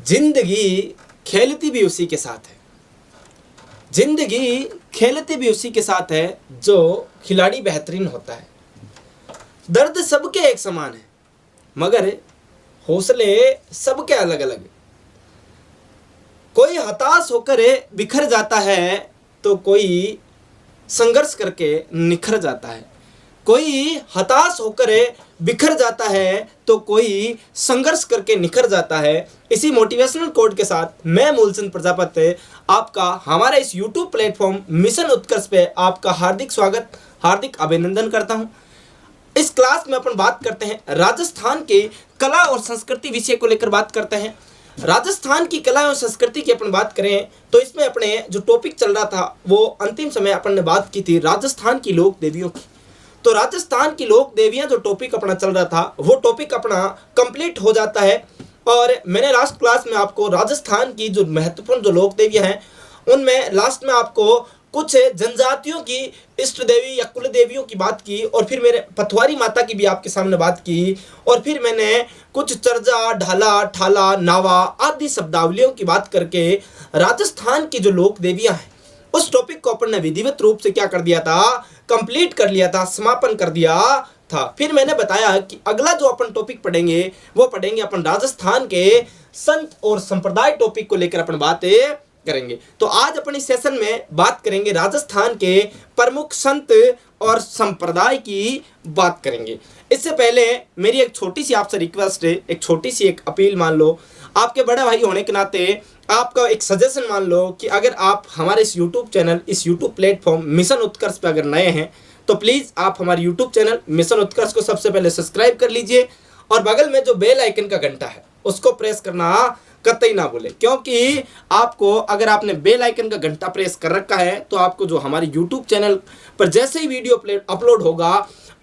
जिंदगी खेलती भी उसी के साथ है। जिंदगी खेलती भी उसी के साथ है जो खिलाड़ी बेहतरीन होता है। दर्द सबके एक समान है मगर हौसले सबके अलग अलग। कोई हताश होकर बिखर जाता है तो कोई संघर्ष करके निखर जाता है। कोई हताश होकर बिखर जाता है तो कोई संघर्ष करके निखर जाता है। इसी मोटिवेशनल कोड के साथ मैं मूलचंद प्रजापति आपका हमारे इस YouTube प्लेटफॉर्म मिशन उत्कर्ष पे आपका हार्दिक स्वागत, हार्दिक अभिनंदन करता हूं। इस क्लास में अपन बात करते हैं राजस्थान के कला और संस्कृति विषय को लेकर बात करते हैं। राजस्थान की कला और संस्कृति की अपन बात करें तो इसमें अपने जो टॉपिक चल रहा था वो अंतिम समय अपन ने बात की थी राजस्थान की लोक देवियों की। तो राजस्थान की लोक देवियां जो टॉपिक अपना चल रहा था वो टॉपिक अपना कंप्लीट हो जाता है। और मैंने लास्ट क्लास में आपको राजस्थान की जो महत्वपूर्ण जो लोक देवियां हैं उनमें लास्ट में आपको कुछ जनजातियों की इष्ट देवी या कुल देवियों की बात की, और फिर मेरे पथवारी माता की भी आपके सामने बात की, और फिर मैंने कुछ चर्जा, ढाला, ठाला, नावा आदि शब्दावलियों की बात करके राजस्थान की जो लोक देवियां हैं उस टॉपिक को अपन ने विधिवत रूप से क्या कर दिया था, कंप्लीट कर लिया था, समापन कर दिया था। फिर मैंने बताया कि अगला जो अपन टॉपिक पढ़ेंगे वो पढ़ेंगे अपन राजस्थान के संत और संप्रदाय टॉपिक को लेकर अपन बातें करेंगे। तो आज अपन इस सेशन में बात करेंगे राजस्थान के प्रमुख संत और संप्रदाय की बात करेंगे। इससे पहले मेरी एक छोटी सी आपसे रिक्वेस्ट है, एक छोटी सी एक अपील मान लो, आपके बड़े भाई होने के नाते आपका एक सजेशन मान लो कि अगर आप हमारे इस YouTube चैनल, इस YouTube प्लेटफॉर्म मिशन उत्कर्ष पे अगर नए हैं तो प्लीज़ आप हमारे YouTube चैनल मिशन उत्कर्ष को सबसे पहले सब्सक्राइब कर लीजिए और बगल में जो बेल आइकन का घंटा है उसको प्रेस करना कतई ना भूले, क्योंकि आपको अगर आपने बेल आइकन का घंटा प्रेस कर रखा है तो आपको जो हमारे YouTube चैनल पर जैसे ही वीडियो अपलोड होगा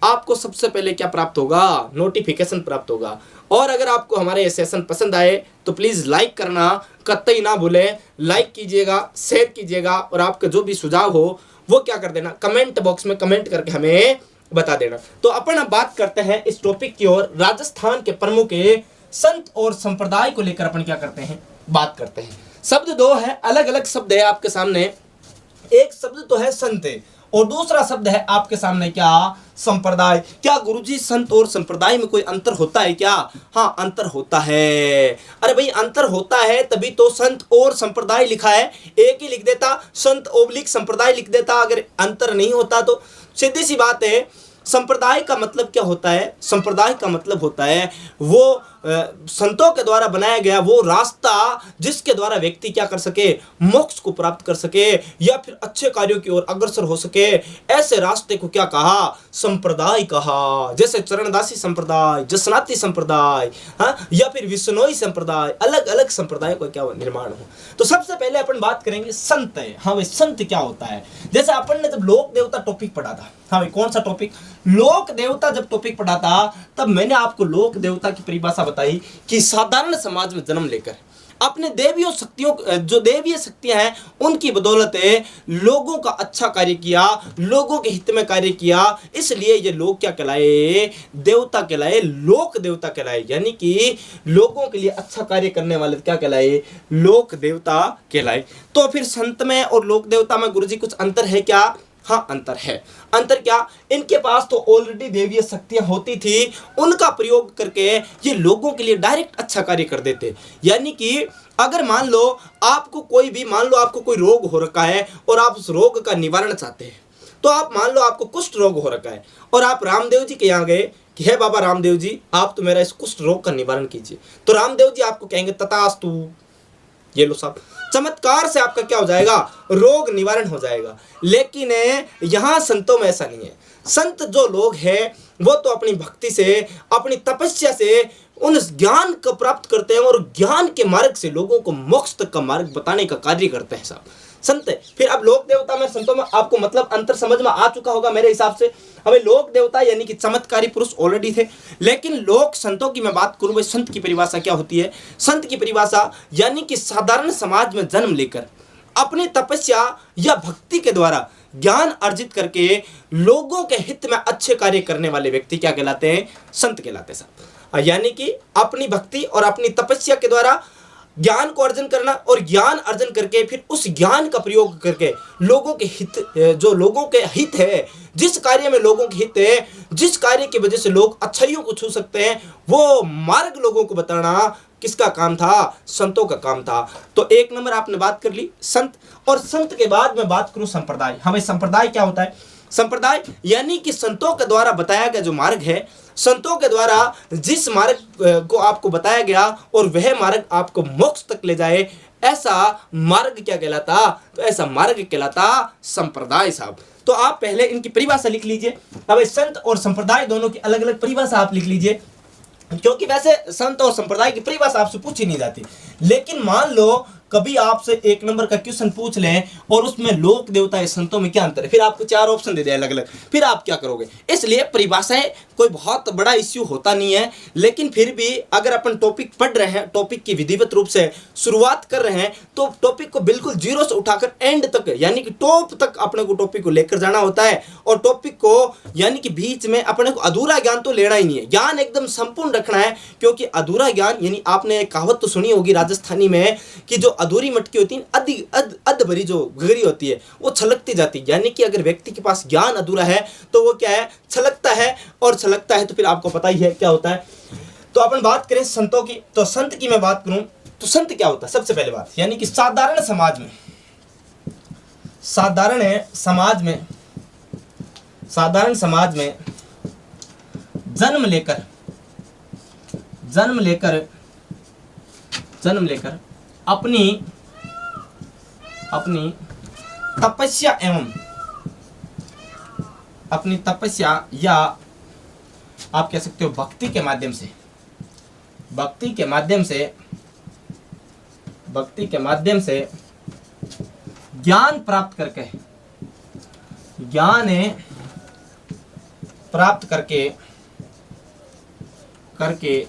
आपको सबसे पहले क्या प्राप्त होगा, नोटिफिकेशन प्राप्त होगा। और अगर आपको हमारे ये सेशन पसंद आए तो प्लीज़ लाइक करना कतई ना भूलें, लाइक कीजिएगा, शेयर कीजिएगा, और आपका जो भी सुझाव हो वो क्या कर देना, कमेंट बॉक्स में कमेंट करके हमें बता देना। तो अपन अब बात करते हैं इस टॉपिक की ओर, राजस्थान के प्रमुख संत और संप्रदाय को लेकर अपन क्या करते हैं, बात करते हैं। शब्द दो है, अलग अलग शब्द है आपके सामने। एक शब्द तो है संत और दूसरा शब्द है आपके सामने क्या, संप्रदाय। क्या गुरुजी संत और संप्रदाय में कोई अंतर होता है क्या? हाँ, अंतर होता है। अरे भाई अंतर होता है तभी तो संत और संप्रदाय लिखा है, एक ही लिख देता संत ओब्लिक संप्रदाय लिख देता। अगर अंतर नहीं होता तो सीधी सी बात है। संप्रदाय का मतलब क्या होता है? संप्रदाय का मतलब होता है वो संतों के द्वारा बनाया गया वो रास्ता जिसके द्वारा व्यक्ति क्या कर सके, मोक्ष को प्राप्त कर सके या फिर अच्छे कार्यों की ओर अग्रसर हो सके। ऐसे रास्ते को क्या कहा, संप्रदाय कहा। जैसे चरणदासी संप्रदाय, जसनाती संप्रदाय, हाँ, या फिर विश्नोई संप्रदाय, अलग अलग संप्रदाय का क्या निर्माण हो। तो सबसे पहले अपन बात करेंगे संत है। हाँ भाई, संत क्या होता है? जैसे अपन ने जब लोक देवता टॉपिक पढ़ा था, हाँ भाई कौन सा टॉपिक, लोक देवता जब टॉपिक पढ़ा था तब मैंने आपको लोक देवता की परिभाषा बताई कि साधारण समाज में जन्म लेकर अपने देवियों शक्तियों, जो देवीय शक्तियां हैं उनकी बदौलत लोगों का अच्छा कार्य किया, लोगों के हित में कार्य किया, इसलिए ये लोग क्या कहलाए, देवता कहलाए, लोक देवता कहलाए। यानी कि लोगों के लिए अच्छा कार्य करने वाले क्या कहलाए, लोक देवता कहलाए। तो फिर संत में और लोक देवता में गुरुजी कुछ अंतर है क्या? हाँ, अंतर है। अंतर क्या? इनके पास तो ऑलरेडी देवीय शक्तियां होती थी, उनका प्रयोग करके ये लोगों के लिए डायरेक्ट अच्छा कार्य कर देते। यानी कि अगर मान लो आपको कोई भी, मान लो आपको कोई रोग हो रखा है और आप उस रोग का निवारण चाहते हैं, तो आप मान लो आपको कुष्ठ रोग हो रखा है और आप रामदेव जी के यहाँ गए कि हे बाबा रामदेव जी आप तो मेरा इस कुष्ठ रोग का निवारण कीजिए। तो रामदेव जी आपको कहेंगे तथास्तु, ये लो साहब, चमत्कार से आपका क्या हो जाएगा, रोग निवारण हो जाएगा। लेकिन यहाँ संतों में ऐसा नहीं है। संत जो लोग हैं वो तो अपनी भक्ति से, अपनी तपस्या से उन ज्ञान को प्राप्त करते हैं और ज्ञान के मार्ग से लोगों को मोक्ष तक का मार्ग बताने का कार्य करते हैं साहब, संत है। फिर अब लोक देवता में संतों में आपको मतलब अंतर समझ में आ चुका होगा मेरे हिसाब से। हमें लोक देवता यानी कि चमत्कारी पुरुष ऑलरेडी थे, लेकिन लोक संतों की मैं बात करूं भाई, संत की परिभाषा क्या होती है? संत की परिभाषा यानी कि साधारण समाज में जन्म लेकर अपनी तपस्या या भक्ति के द्वारा ज्ञान अर्जित करके लोगों के हित में अच्छे कार्य करने वाले व्यक्ति क्या कहलाते हैं, संत कहलाते हैं साहब। यानी कि अपनी भक्ति और अपनी तपस्या के द्वारा ज्ञान को अर्जन करना और ज्ञान अर्जन करके फिर उस ज्ञान का प्रयोग करके लोगों के हित, जो लोगों के हित है, जिस कार्य में लोगों के हित है, जिस कार्य की वजह से लोग अच्छाइयों को छू सकते हैं, वो मार्ग लोगों को बताना किसका काम था? संतों का काम था। तो एक नंबर आपने बात कर ली संत, और संत के बाद मैं बात करूं संप्रदाय। हाँ भाई, संप्रदाय क्या होता है? संप्रदाय यानी कि संतों के द्वारा बताया गया जो मार्ग है, संतों के द्वारा जिस मार्ग को आपको बताया गया और वह मार्ग आपको मोक्ष तक ले जाए, ऐसा मार्ग क्या कहलाता? तो ऐसा मार्ग कहलाता संप्रदाय साहब। तो आप पहले इनकी परिभाषा लिख लीजिए। अब संत और संप्रदाय दोनों की अलग अलग परिभाषा आप लिख लीजिए, क्योंकि वैसे संत और संप्रदाय की परिभाषा आपसे पूछी नहीं जाती। लेकिन मान लो कभी आपसे एक नंबर का क्वेश्चन पूछ लें और उसमें लोक देवता या संतों में क्या अंतर है, फिर आपको 4 ऑप्शन दे दिया अलग अलग, फिर आप क्या करोगे? इसलिए परिभाषाएं कोई बहुत बड़ा इश्यू होता नहीं है, लेकिन फिर भी अगर अपन टॉपिक पढ़ रहे हैं, टॉपिक की विधिवत रूप से शुरुआत कर रहे हैं, तो टॉपिक को बिल्कुल जीरो से उठाकर एंड तक यानी कि टॉप तक अपने को टॉपिक को लेकर जाना होता है। और टॉपिक को यानी कि बीच में अपने को अधूरा ज्ञान तो लेना ही नहीं है, ज्ञान एकदम संपूर्ण रखना है। क्योंकि अधूरा ज्ञान यानी आपने एक कहावत तो सुनी होगी राजस्थानी में कि जो अधूरी मटकी होती है, अध भरी जो गगरी होती है, वो छलकती जाती है। यानी कि अगर व्यक्ति के पास ज्ञान अधूरा है तो वो क्या है? छलकता है, और छलकता है तो फिर आपको पता ही है क्या होता है। तो अपन बात करें संतों की, तो संत की मैं बात करूं तो संत क्या होता है? सबसे पहले बात यानी कि साधारण समाज में जन्म लेकर अपनी तपस्या या आप कह सकते हो भक्ति के माध्यम से ज्ञान प्राप्त करके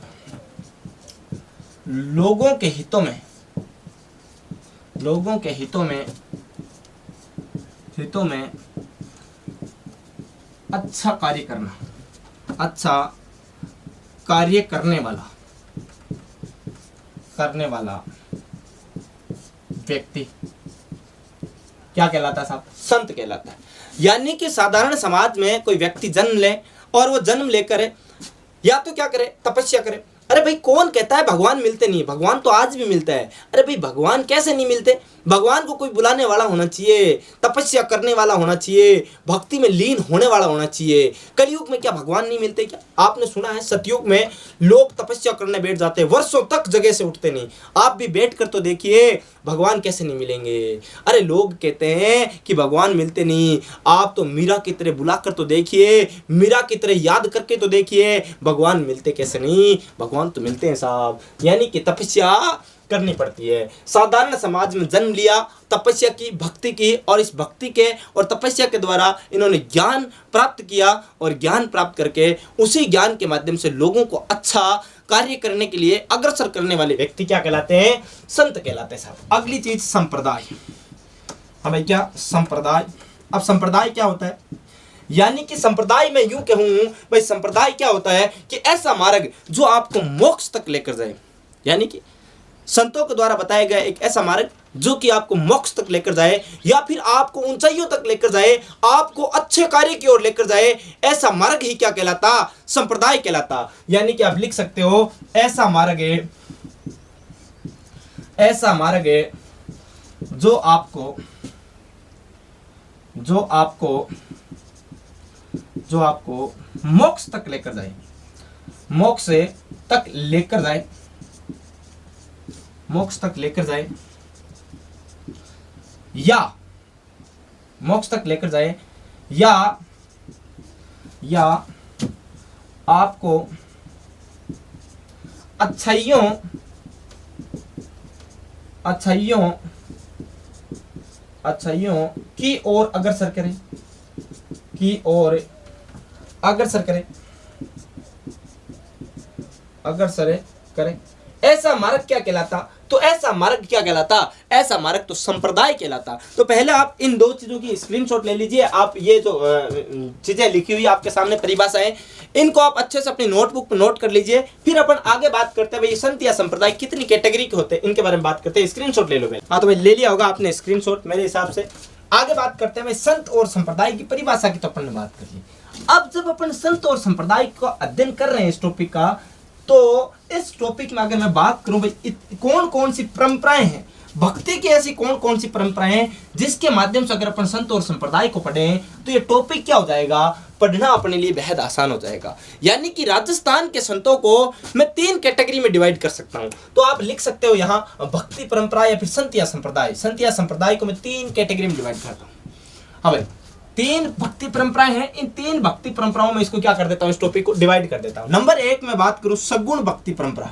लोगों के हितों में अच्छा कार्य करने वाला व्यक्ति क्या कहलाता है साहब? संत कहलाता है। यानी कि साधारण समाज में कोई व्यक्ति जन्म ले और वो जन्म लेकर या तो क्या करे? तपस्या करे। अरे भाई, कौन कहता है भगवान मिलते नहीं? भगवान तो आज भी मिलता है। अरे भाई, भगवान कैसे नहीं मिलते? भगवान को कोई बुलाने वाला होना चाहिए, तपस्या करने वाला होना चाहिए, भक्ति में लीन होने वाला होना चाहिए। कलयुग में क्या भगवान नहीं मिलते क्या? आपने सुना है सतयुग में लोग तपस्या करने बैठ जाते हैं, वर्षों तक जगह से उठते नहीं। आप भी बैठ कर तो देखिए, भगवान कैसे नहीं मिलेंगे? अरे लोग कहते हैं कि भगवान मिलते नहीं, आप तो मीरा की तरह बुला कर तो देखिए, मीरा की तरह याद करके तो देखिए, भगवान मिलते कैसे नहीं? भगवान तो मिलते हैं साहब। यानी कि तपस्या करनी पड़ती है। साधारण समाज में जन्म लिया, तपस्या की, भक्ति की, और इस भक्ति के और तपस्या के द्वारा इन्होंने ज्ञान प्राप्त किया, और ज्ञान प्राप्त करके उसी ज्ञान के माध्यम से लोगों को अच्छा कार्य करने के लिए अग्रसर करने वाले व्यक्ति क्या कहलाते हैं? संत कहलाते हैं साहब। अगली चीज संप्रदाय। हमें क्या? संप्रदाय। अब संप्रदाय क्या होता है? यानी कि संप्रदाय में यूं कहूं भाई, संप्रदाय क्या होता है कि ऐसा मार्ग जो आपको मोक्ष तक लेकर जाए। यानी कि संतों के द्वारा बताया गया एक ऐसा मार्ग जो कि आपको मोक्ष तक लेकर जाए, या फिर आपको ऊंचाइयों तक लेकर जाए, आपको अच्छे कार्य की ओर लेकर जाए, ऐसा मार्ग ही क्या कहलाता? संप्रदाय कहलाता। यानी कि आप लिख सकते हो, ऐसा मार्ग है जो आपको मोक्ष तक लेकर जाए, मोक्ष तक लेकर जाए, या मोक्ष तक लेकर जाए, या आपको अच्छाइयों की ओर अग्रसर करे, ऐसा मार्ग क्या कहलाता? तो ऐसा मार्ग क्या कहलाता? ऐसा मार्ग तो संप्रदाय कहलाता। तो पहले आप इन दो चीजों की स्क्रीनशॉट ले लीजिए। आप ये जो चीजें लिखी हुई आपके सामने परिभाषाएं, इनको आप अच्छे से अपनी नोटबुक पर नोट कर लीजिए। फिर अपन आगे बात करते हैं भाई संत या संप्रदाय कितनी कैटेगरी के होते हैं, इनके बारे में बात करते हैं। स्क्रीनशॉट ले लो भाई। हाँ तो भाई ले लिया होगा आपने स्क्रीनशॉट मेरे हिसाब से। आगे बात करते हैं भाई संत और संप्रदाय की परिभाषा की, तो अपन ने बात कर ली। अब जब अपन संत और संप्रदाय का अध्ययन कर रहे हैं इस टॉपिक का, तो इस टॉपिक में अगर मैं बात करूं भाई कौन कौन सी परंपराएं हैं, भक्ति की ऐसी कौन कौन सी परंपराएं हैं जिसके माध्यम से अगर अपन संत और संप्रदाय को पढ़ें तो ये टॉपिक क्या हो जाएगा, पढ़ना अपने लिए बेहद आसान हो जाएगा। यानी कि राजस्थान के संतों को मैं 3 कैटेगरी में डिवाइड कर सकता हूं। तो आप लिख सकते हो यहाँ भक्ति परंपरा या फिर संत या संप्रदाय। संत या संप्रदाय को मैं 3 कैटेगरी में डिवाइड करता हूँ। हाँ भाई 3 भक्ति परंपराएं हैं। इन 3 भक्ति परंपराओं में इसको क्या कर देता हूं, इस टॉपिक को डिवाइड कर देता हूं। नंबर 1 में बात करूं सगुण भक्ति परंपरा।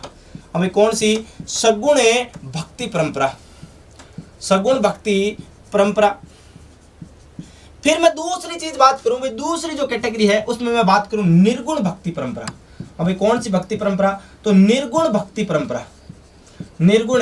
हमें कौन सी? सगुण भक्ति परंपरा, सगुण भक्ति परंपरा। फिर मैं दूसरी चीज बात करूं भाई, दूसरी जो कैटेगरी है उसमें मैं बात करूं निर्गुण भक्ति परंपरा। अभी कौन सी भक्ति परंपरा? तो निर्गुण भक्ति परंपरा, निर्गुण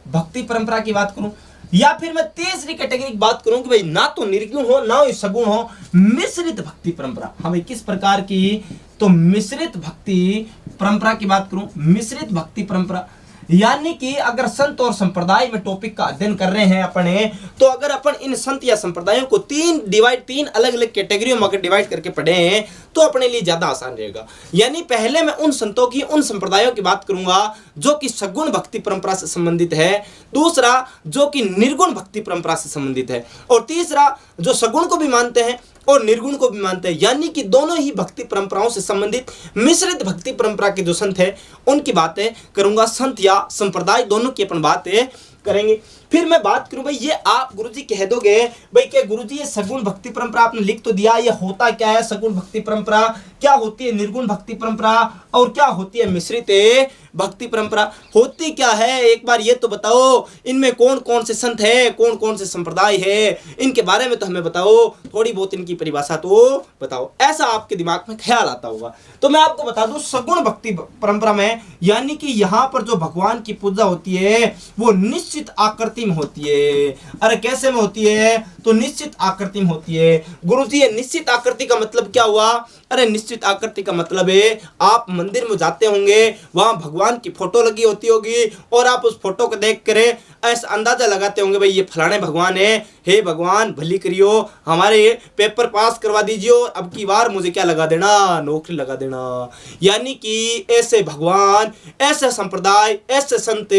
भक्ति परंपरा की बात करूं। या फिर मैं तीसरी कैटेगरी की बात करूं कि भाई ना तो निर्गुण हो ना ही सगुण हो, मिश्रित भक्ति परंपरा। हमें किस प्रकार की? तो मिश्रित भक्ति परंपरा की बात करूं, मिश्रित भक्ति परंपरा। यानी कि अगर संत और संप्रदाय में टॉपिक का अध्ययन कर रहे हैं अपने, तो अगर अपन इन संत या संप्रदायों को 3 अलग अलग कैटेगरियों में अगर डिवाइड करके पढ़े तो अपने लिए ज्यादा आसान रहेगा। यानी पहले मैं उन संतों की, उन संप्रदायों की बात करूंगा जो कि सगुण भक्ति परंपरा से संबंधित है, दूसरा जो कि निर्गुण भक्ति परंपरा से संबंधित है, और तीसरा जो सगुण को भी मानते हैं और निर्गुण को भी मानते हैं। यानी कि दोनों ही भक्ति परंपराओं से संबंधित मिश्रित भक्ति परंपरा के जो संत है उनकी बातें करूंगा। संत या संप्रदाय दोनों की अपन बातें करेंगे। फिर मैं बात करूं भाई, ये आप गुरुजी कह दोगे भाई क्या गुरुजी ये सगुण भक्ति परंपरा आपने लिख तो दिया, ये होता क्या है सगुण भक्ति परंपरा, क्या होती है निर्गुण भक्ति परंपरा, और क्या होती है मिश्रित भक्ति परंपरा, होती क्या है एक बार ये तो बताओ। इनमें कौन कौन से संत है, कौन कौन से संप्रदाय है, इनके बारे में तो हमें बताओ, थोड़ी बहुत इनकी परिभाषा तो बताओ। ऐसा आपके दिमाग में ख्याल आता होगा। तो मैं आपको बता दूं सगुण भक्ति परंपरा में, यानी कि यहाँ पर जो भगवान की पूजा होती है वो निश्चित आकृति में होती है। अरे कैसे में होती है? तो निश्चित आकृति में होती है। गुरुजी ये निश्चित आकृति का मतलब क्या हुआ? अरे निश्चित आकृति का मतलब है आप मंदिर में जाते होंगे, वहां भगवान की फोटो लगी होती होगी और आप उस फोटो को देख कर ऐसा अंदाजा लगाते होंगे भाई ये फलाने भगवान है, हे भगवान भली करियो, हमारे पेपर पास करवा दीजिए और अब की बार मुझे क्या लगा देना, नौकरी लगा देना। यानी कि ऐसे भगवान, ऐसे संप्रदाय, ऐसे संत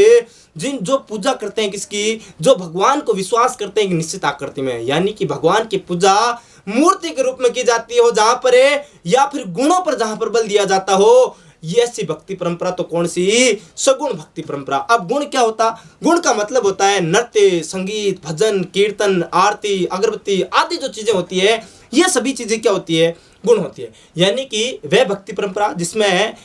जिन जो पूजा करते हैं किसकी? जो भगवान को विश्वास करते हैं कि निश्चित आकृति में, यानी कि भगवान की पूजा मूर्ति के रूप में की जाती हो जहां पर, या फिर गुणों पर जहां पर बल दिया जाता हो, ये ऐसी भक्ति परंपरा तो कौन सी? सगुण भक्ति परंपरा। अब गुण क्या होता? गुण का मतलब होता है नृत्य, संगीत, भजन, कीर्तन, आरती, अगरबत्ती आदि जो चीजें होती है, ये सभी चीजें क्या होती है? गुण होती है। यानी कि वह भक्ति परंपरा जिसमें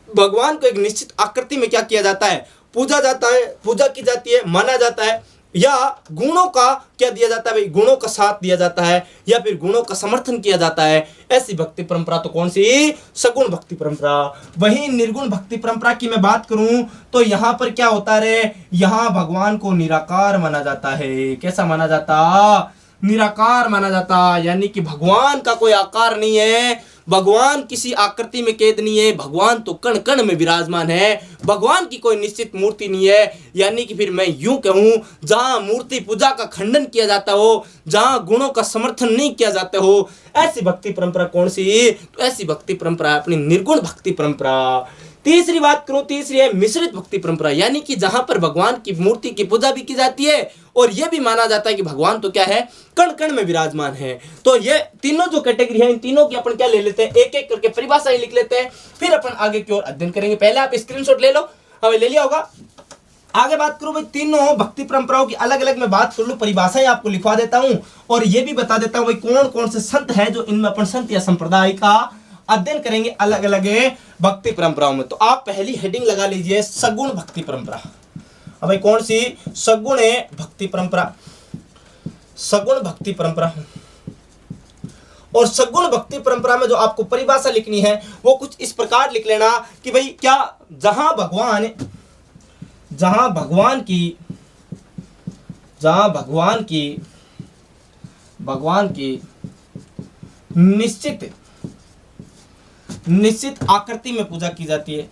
भगवान को एक निश्चित आकृति में क्या किया जाता है? पूजा जाता है, पूजा की जाती है, माना जाता है, या गुणों का क्या दिया जाता है भाई? गुणों का साथ दिया जाता है, या फिर गुणों का समर्थन किया जाता है। ऐसी भक्ति परंपरा तो कौन सी? सगुण भक्ति परंपरा। वहीं निर्गुण भक्ति परंपरा की मैं बात करूं तो यहाँ पर क्या होता है? यहाँ भगवान को निराकार माना जाता है। कैसा माना जाता? निराकार माना जाता। यानी कि भगवान का कोई आकार नहीं है, भगवान किसी आकृति में कैद नहीं है, भगवान तो कण कण में विराजमान है, भगवान की कोई निश्चित मूर्ति नहीं है। यानी कि फिर मैं यूं कहूं, जहां मूर्ति पूजा का खंडन किया जाता हो, जहां गुणों का समर्थन नहीं किया जाता हो, ऐसी भक्ति परंपरा कौन सी? तो ऐसी भक्ति परंपरा है अपनी निर्गुण भक्ति परंपरा। तीसरी बात करूं, तीसरी है मिश्रित भक्ति परंपरा। यानी कि जहां पर भगवान की मूर्ति की पूजा भी की जाती है और यह भी माना जाता है कि भगवान तो क्या है? कण कण में विराजमान है। तो ये तीनों जो कैटेगरी है, इन तीनों की अपन क्या ले लेते हैं? एक एक करके परिभाषा ही लिख लेते हैं, फिर अपन आगे की ओर अध्ययन करेंगे। पहले आप स्क्रीनशॉट ले लो, हमें ले लिया होगा। आगे बात करूं भाई, तीनों भक्ति परंपराओं की अलग अलग मैं बात कर लूं, परिभाषाएं आपको लिखवा देता हूं और ये भी बता देता हूं भाई कौन कौन से संत है जो इनमें अपन संत या संप्रदाय का अध्ययन करेंगे अलग अलग भक्ति परंपराओं में। तो आप पहली हेडिंग लगा लीजिए सगुण भक्ति परंपरा। अब भाई कौन सी? सगुण भक्ति परंपरा, सगुण भक्ति परंपरा। और सगुण भक्ति परंपरा में जो आपको परिभाषा लिखनी है वो कुछ इस प्रकार लिख लेना कि भाई क्या जहां भगवान जहां भगवान की निश्चित आकृति में पूजा की जाती है,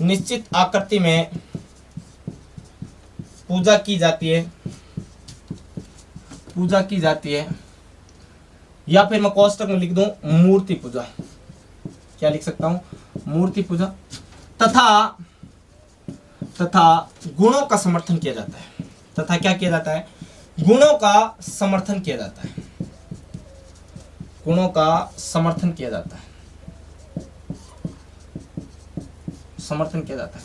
निश्चित आकृति में पूजा की जाती है, या फिर मैं कोष्टक में लिख दूं मूर्ति पूजा। क्या लिख सकता हूं? मूर्ति पूजा। तथा गुणों का समर्थन किया जाता है। तथा क्या किया जाता है? गुणों का समर्थन किया जाता है। गुणों का समर्थन किया जाता है।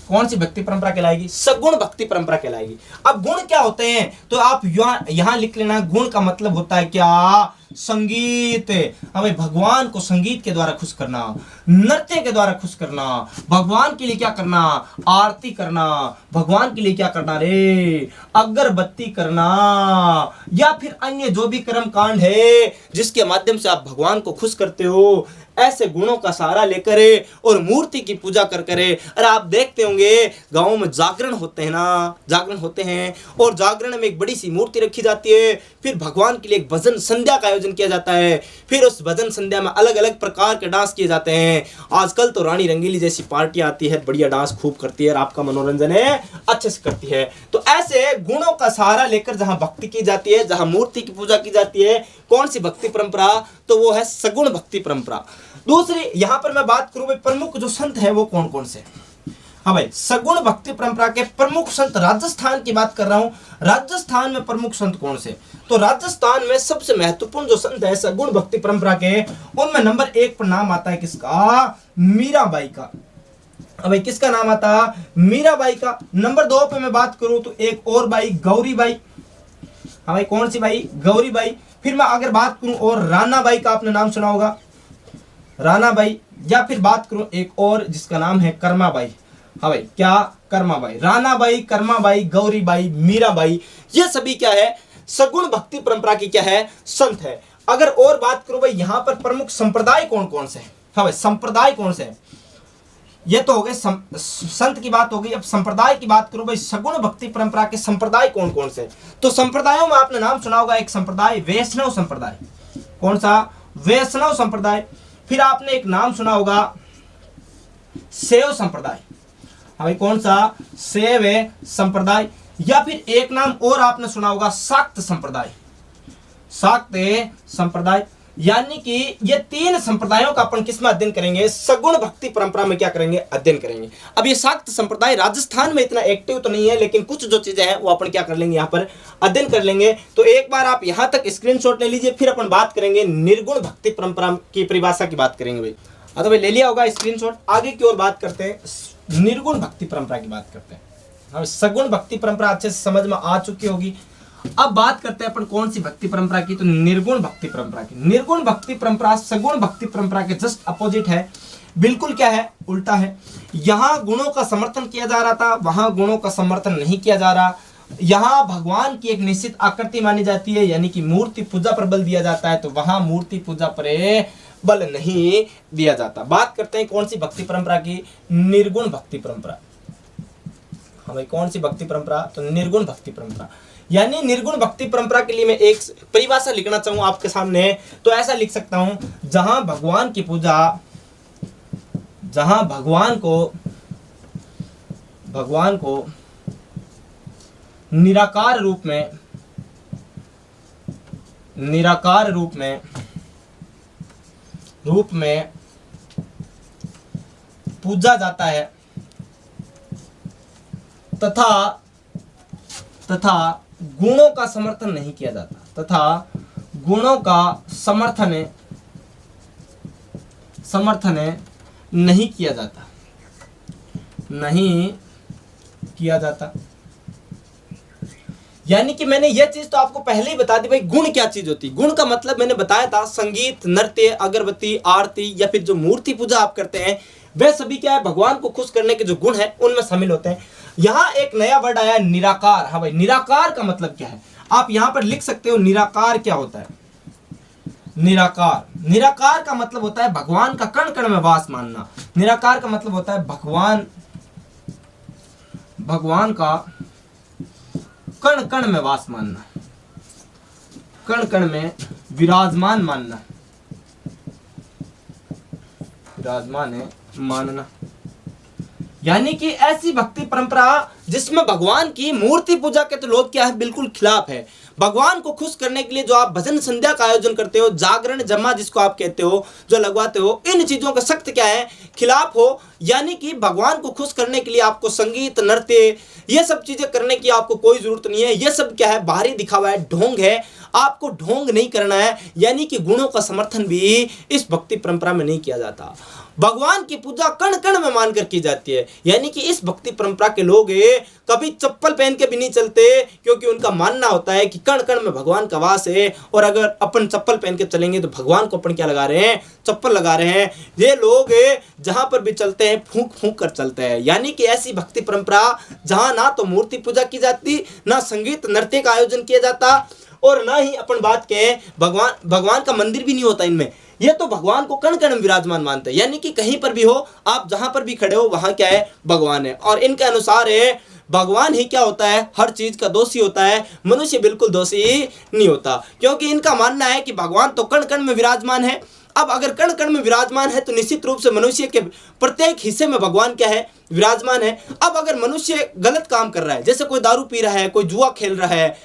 कौन सी भक्ति परंपरा कहलाएगी? सगुण भक्ति परंपरा कहलाएगी। अब गुण क्या होते हैं? तो आप यहां लिख लेना, गुण का मतलब होता है क्या? संगीत। हमें भगवान को संगीत के द्वारा खुश करना, नृत्य के द्वारा खुश करना, भगवान के लिए क्या करना? आरती करना, भगवान के लिए क्या करना रे? अगरबत्ती करना, या फिर अन्य जो भी कर्म कांड है जिसके माध्यम से आप भगवान को खुश करते हो, ऐसे गुणों का सहारा लेकर और मूर्ति की पूजा कर करे। अरे आप देखते होंगे गांव में जागरण होते हैं ना, जागरण होते हैं, और जागरण में एक बड़ी सी मूर्ति रखी जाती है, फिर भगवान के लिए एक भजन संध्या का आयोजन किया जाता है, फिर उस भजन संध्या में अलग अलग प्रकार के डांस किए जाते हैं। आजकल तो रानी रंगीली जैसी पार्टी आती है, बढ़िया डांस खूब करती है और आपका मनोरंजन है अच्छे से करती है। तो ऐसे गुणों का सहारा लेकर जहां भक्ति की जाती है, जहां मूर्ति की पूजा की जाती है, कौन सी भक्ति परंपरा? तो वो है सगुण भक्ति परंपरा। दूसरी यहां पर मैं बात करूं भाई, प्रमुख जो संत है वो कौन कौन से? हाँ भाई, सगुण भक्ति परंपरा के प्रमुख संत, राजस्थान की बात कर रहा हूं। राजस्थान में प्रमुख संत कौन से? तो राजस्थान में सबसे महत्वपूर्ण जो संत है सगुण भक्ति परंपरा के, उनमें नंबर 1 पर नाम आता है किसका? मीराबाई का। अब भाई किसका नाम आता? मीराबाई का। नंबर 2 पे मैं बात करूं तो एक और बाई, गौरीबाई। हाँ भाई, कौन सी बाई? गौरीबाई। फिर मैं अगर बात करूं और रानाबाई का, आपने नाम सुना होगा, रानाबाई। या फिर बात करूं एक और जिसका नाम है कर्माबाई। हाँ भाई, क्या? कर्माबाई। रानाबाई, कर्माबाई, गौरीबाई, मीराबाई, ये सभी क्या है? सगुण भक्ति परंपरा की क्या है? संत है। अगर और बात करूं भाई यहां पर प्रमुख संप्रदाय कौन कौन से हैं? हाँ भाई, संप्रदाय कौन से हैं? ये तो हो गए संत की बात हो गई। अब संप्रदाय की बात करूं भाई, सगुण भक्ति परंपरा के संप्रदाय कौन कौन से? तो संप्रदायों में आपने नाम सुना होगा, एक संप्रदाय वैष्णव संप्रदाय। कौन सा? वैष्णव संप्रदाय। फिर आपने एक नाम सुना होगा शैव संप्रदाय। भाई कौन सा? शैव संप्रदाय। या फिर एक नाम और आपने सुना होगा शाक्त संप्रदाय। शाक्त संप्रदाय। यानी कि ये 3 संप्रदायों का अपन किस में अध्ययन करेंगे? सगुण भक्ति परंपरा में क्या करेंगे? अध्ययन करेंगे। अब ये शाक्त संप्रदाय राजस्थान में इतना एक्टिव तो नहीं है, लेकिन कुछ जो चीजें हैं वो अपन क्या कर लेंगे? यहाँ पर अध्ययन कर लेंगे। तो एक बार आप यहाँ तक स्क्रीनशॉट ले लीजिए, फिर अपन बात करेंगे निर्गुण भक्ति परंपरा की परिभाषा की बात करेंगे भाई। हाँ तो भाई ले लिया होगा स्क्रीनशॉट। आगे की ओर बात करते हैं, निर्गुण भक्ति परंपरा की बात करते हैं। हम सगुण भक्ति परंपरा अच्छे से समझ में आ चुकी होगी। अब बात करते हैं अपन कौन सी भक्ति परंपरा की? तो निर्गुण भक्ति परंपरा की। निर्गुण भक्ति परंपरा सगुण भक्ति परंपरा के जस्ट अपोजिट है। बिल्कुल क्या है? उल्टा है। यहां गुणों का समर्थन किया जा रहा था, वहां गुणों का समर्थन नहीं किया जा रहा। यहां भगवान की एक निश्चित आकृति मानी जाती है, यानी कि मूर्ति पूजा पर बल दिया जाता है, तो वहां मूर्ति पूजा पर बल नहीं दिया जाता। बात करते हैं कौन सी भक्ति परंपरा की? निर्गुण भक्ति परंपरा। हाँ भाई, कौन सी भक्ति परंपरा? तो निर्गुण भक्ति परंपरा। यानी निर्गुण भक्ति परंपरा के लिए मैं एक परिभाषा लिखना चाहूं आपके सामने, तो ऐसा लिख सकता हूं, जहां भगवान की पूजा, जहां भगवान को निराकार रूप में पूजा जाता है, तथा गुणों का समर्थन नहीं किया जाता, नहीं किया जाता। यानी कि मैंने यह चीज तो आपको पहले ही बता दी भाई, गुण क्या चीज होती है। गुण का मतलब मैंने बताया था, संगीत, नृत्य, अगरबत्ती, आरती, या फिर जो मूर्ति पूजा आप करते हैं, वे सभी क्या है? भगवान को खुश करने के जो गुण है उनमें शामिल होते हैं। यहां एक नया वर्ड आया, निराकार। हाँ भाई, निराकार का मतलब क्या है? आप यहां पर लिख सकते हो, निराकार क्या होता है? निराकार का मतलब होता है भगवान का कण कण में वास मानना। निराकार का मतलब होता है भगवान भगवान का कण कण में वास मानना, कण कण में विराजमान मानना, विराजमान है मानना, यानी कि ऐसी भक्ति परंपरा जिसमें भगवान की मूर्ति पूजा के तो लोग क्या है बिल्कुल खिलाफ है। भगवान को खुश करने के लिए जो आप भजन संध्या का आयोजन करते हो, जागरण जमा जिसको आप कहते हो, जो लगवाते हो, इन चीजों का सख्त क्या है खिलाफ हो। यानी कि भगवान को खुश करने के लिए आपको संगीत नृत्य ये सब चीजें करने की आपको कोई जरूरत नहीं है। ये सब क्या है बाहरी दिखावा है, ढोंग है। आपको ढोंग नहीं करना है, यानी कि गुणों का समर्थन भी इस भक्ति परंपरा में नहीं किया जाता। भगवान की पूजा कण कण में मानकर की जाती है, यानी कि इस भक्ति परंपरा के लोग कभी चप्पल पहन के भी नहीं चलते, क्योंकि उनका मानना होता है कि कण कण में भगवान का वास है, और अगर अपन चप्पल पहन के चलेंगे तो भगवान को अपन क्या लगा रहे हैं, चप्पल लगा रहे हैं। ये लोग जहां पर भी चलते हैं फूंक फूंक कर चलते हैं, यानी कि ऐसी भक्ति परंपरा जहां ना तो मूर्ति पूजा की जाती, ना संगीत नृत्य का आयोजन किया जाता, और ना ही अपन बात कहें भगवान का मंदिर भी नहीं होता इनमें। ये तो भगवान को कण कण में विराजमान मानते हैं, यानी कि कहीं पर भी हो आप, जहां पर भी खड़े हो वहां क्या है भगवान है। और इनके अनुसार भगवान ही क्या होता है हर चीज का दोषी होता है, मनुष्य बिल्कुल दोषी नहीं होता, क्योंकि इनका मानना है कि भगवान तो कण कण में विराजमान है। अब अगर कण कण में विराजमान है तो निश्चित रूप से मनुष्य के प्रत्येक हिस्से में भगवान क्या है विराजमान है। अब अगर मनुष्य गलत काम कर रहा है, जैसे कोई दारू पी रहा है, कोई जुआ खेल रहा है,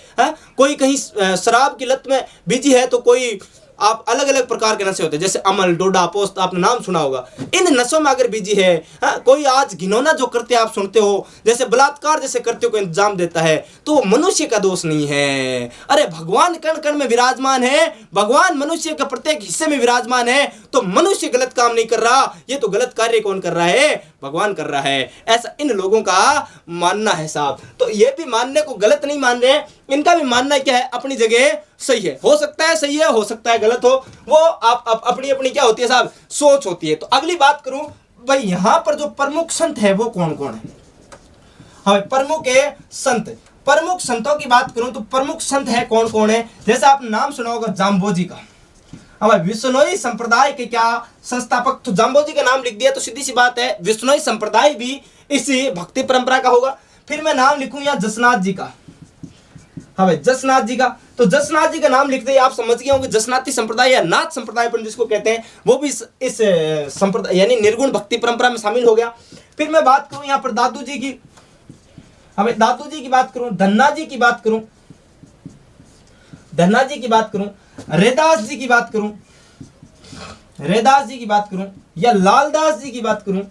कोई कहीं शराब की लत में बिजी है, तो कोई आप अलग अलग प्रकार के नशे होते हैं, जैसे अमल, डोडा, पोस्त, आपने नाम सुना होगा। इन नशों में अगर बिजी है, कोई आज घिनौना जो करते हैं आप सुनते हो, जैसे बलात्कार जैसे कृत्यों को इंतजाम देता है, तो वो मनुष्य का दोष नहीं है। अरे भगवान कण कण में विराजमान है, भगवान मनुष्य के प्रत्येक हिस्से में विराजमान है, तो मनुष्य गलत काम नहीं कर रहा। ये तो गलत कार्य कौन कर रहा है, भगवान कर रहा है, ऐसा इन लोगों का मानना है साहब। तो ये भी मानने को गलत नहीं मान रहे, इनका भी मानना क्या है अपनी जगह सही है। हो सकता है सही है, हो सकता है गलत हो, वो आप अपनी अपनी क्या होती है साहब सोच होती है। तो अगली बात करूं भाई, यहां पर जो प्रमुख संत है वो कौन कौन है। हाँ, प्रमुख है संत, प्रमुख संतों की बात करूं तो प्रमुख संत है कौन कौन है। जैसे आपने नाम सुना होगा जाम्बोजी का। अब विश्नोई संप्रदाय के क्या संस्थापक, तो जाम्बोजी का नाम लिख दिया तो सीधी सी बात है विश्नोई संप्रदाय भी इसी भक्ति परंपरा का होगा। फिर मैं नाम लिखूं यहाँ जसनाथ जी का। हाँ भाई, जसनाथ जी का, तो जसनाथ जी का नाम लिखते ही आप समझ गए होंगे जसनाथी संप्रदाय या नाथ संप्रदाय पर जिसको कहते हैं, वो भी इस संप्रदाय यानी निर्गुण भक्ति परंपरा में शामिल हो गया। फिर मैं बात करूं यहाँ पर दादू जी की। हाँ भाई, दादू जी की बात करूं, धन्ना जी की बात करूं, धन्ना जी की बात करूं, रैदास जी की बात करूं, रैदास जी की बात करूं, या लालदास जी की बात करूं,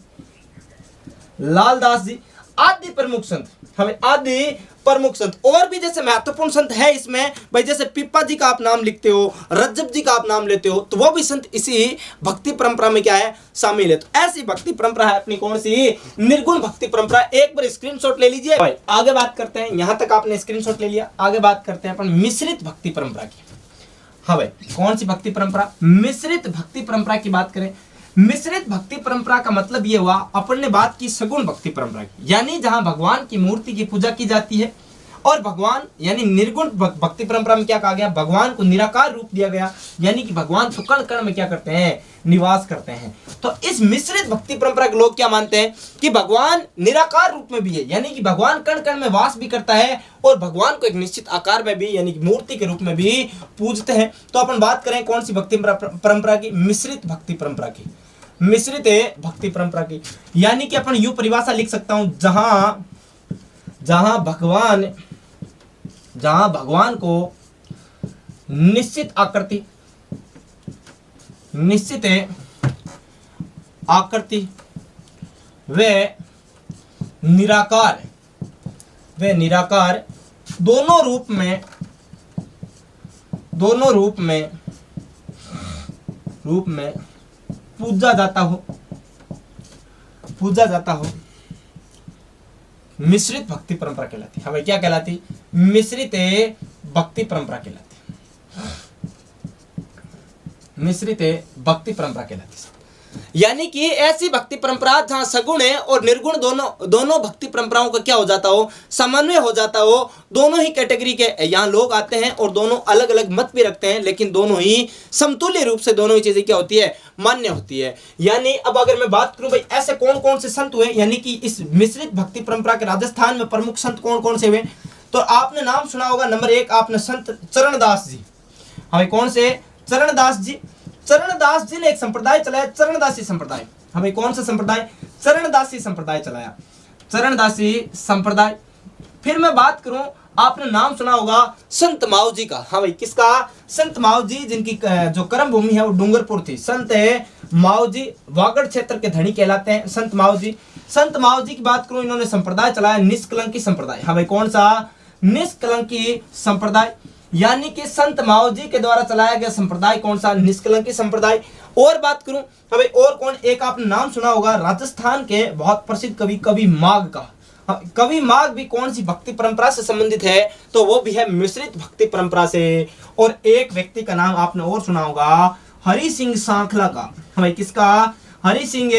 लालदास जी, आदि प्रमुख संत। हमें आदि प्रमुख संत और भी जैसे महत्वपूर्ण संत है इसमें भाई, जैसे पिप्पा जी का आप नाम लिखते हो, रज्जब जी का आप नाम लेते हो, तो वो भी संत इसी भक्ति परंपरा में क्या है शामिल है। तो ऐसी भक्ति परंपरा है अपनी कौन सी, निर्गुण भक्ति परंपरा। एक बार स्क्रीनशॉट ले लीजिए भाई। आगे बात करते हैं, यहां तक आपने स्क्रीनशॉट ले लिया, आगे बात करते हैं अपन मिश्रित भक्ति परंपरा की। हाँ भाई, कौन सी भक्ति परंपरा, मिश्रित भक्ति परंपरा की बात करें। मिश्रित भक्ति परंपरा का मतलब ये हुआ, अपन ने बात की सगुण भक्ति परंपरा की, यानी जहां भगवान की मूर्ति की पूजा की जाती है, और भगवान यानी निर्गुण भक्ति परंपरा में क्या कहा गया, भगवान को निराकार रूप दिया गया, यानी कि भगवान तो कण कण में क्या करते हैं निवास करते हैं। तो इस मिश्रित भक्ति परंपरा के लोग क्या मानते हैं कि भगवान निराकार रूप में भी है, यानी कि भगवान कण कण में वास भी करता है, और भगवान को एक निश्चित आकार में भी यानी कि मूर्ति के रूप में भी पूजते हैं। तो अपन बात करें कौन सी भक्ति परंपरा की, मिश्रित भक्ति परंपरा की, मिश्रित भक्ति परंपरा की। यानी कि अपन यूं परिभाषा लिख सकता हूं, जहां भगवान को निश्चित आकृति वे निराकार दोनों रूप में पूजा जाता हो, मिश्रित भक्ति परंपरा कहलाती है। हमें क्या कहलाती, मिश्रित भक्ति परंपरा कहलाती, मिश्रित भक्ति परंपरा कहलाती। यानी कि ऐसी भक्ति परंपरा जहां सगुण है और निर्गुण दोनों भक्ति परंपराओं का क्या हो जाता हो, समन्वय हो जाता हो। दोनों ही कैटेगरी के यहाँ लोग आते हैं और दोनों अलग अलग मत भी रखते हैं, लेकिन दोनों ही समतुल्य रूप से दोनों ही चीजें क्या होती है, मान्य होती है। यानी अब अगर मैं बात करूं भाई ऐसे कौन कौन से संत हुए, यानी कि इस मिश्रित भक्ति परंपरा के राजस्थान में प्रमुख संत कौन कौन से हुए, तो आपने नाम सुना होगा नंबर 1 आपने संत चरणदास जी। हमें कौन से, चरणदास जी। चरणदास जी ने एक संप्रदाय चलाया, चरणदासी संप्रदाय। हमें कौन सा संप्रदाय, चरणदासी संप्रदाय चलाया, चरणदासी संप्रदाय। फिर मैं बात करूं, आपने नाम सुना होगा संत माऊ जी का। हाँ भाई किसका, संत माऊ जी, जिनकी जो कर्म भूमि है वो डूंगरपुर थी। संत है माऊ जी, वागड़ क्षेत्र के धनी कहलाते हैं संत माऊ जी। संत माऊ जी की बात करूं, इन्होंने संप्रदाय चलाया निष्कलंकी संप्रदाय। हाँ भाई कौन सा, निष्कलंकी संप्रदाय। यानी कि संत माऊ जी के द्वारा चलाया गया संप्रदाय कौन सा, निष्कलंकी संप्रदाय। और बात करूं हमें और कौन, एक आपने नाम सुना होगा राजस्थान के बहुत प्रसिद्ध कवि कवि माघ का। कवि माघ भी कौन सी भक्ति परंपरा से संबंधित है, तो वो भी है मिश्रित भक्ति परंपरा से। और एक व्यक्ति का नाम आपने और सुना होगा हरि सिंह सांखला का। हमें किसका, हरि सिंह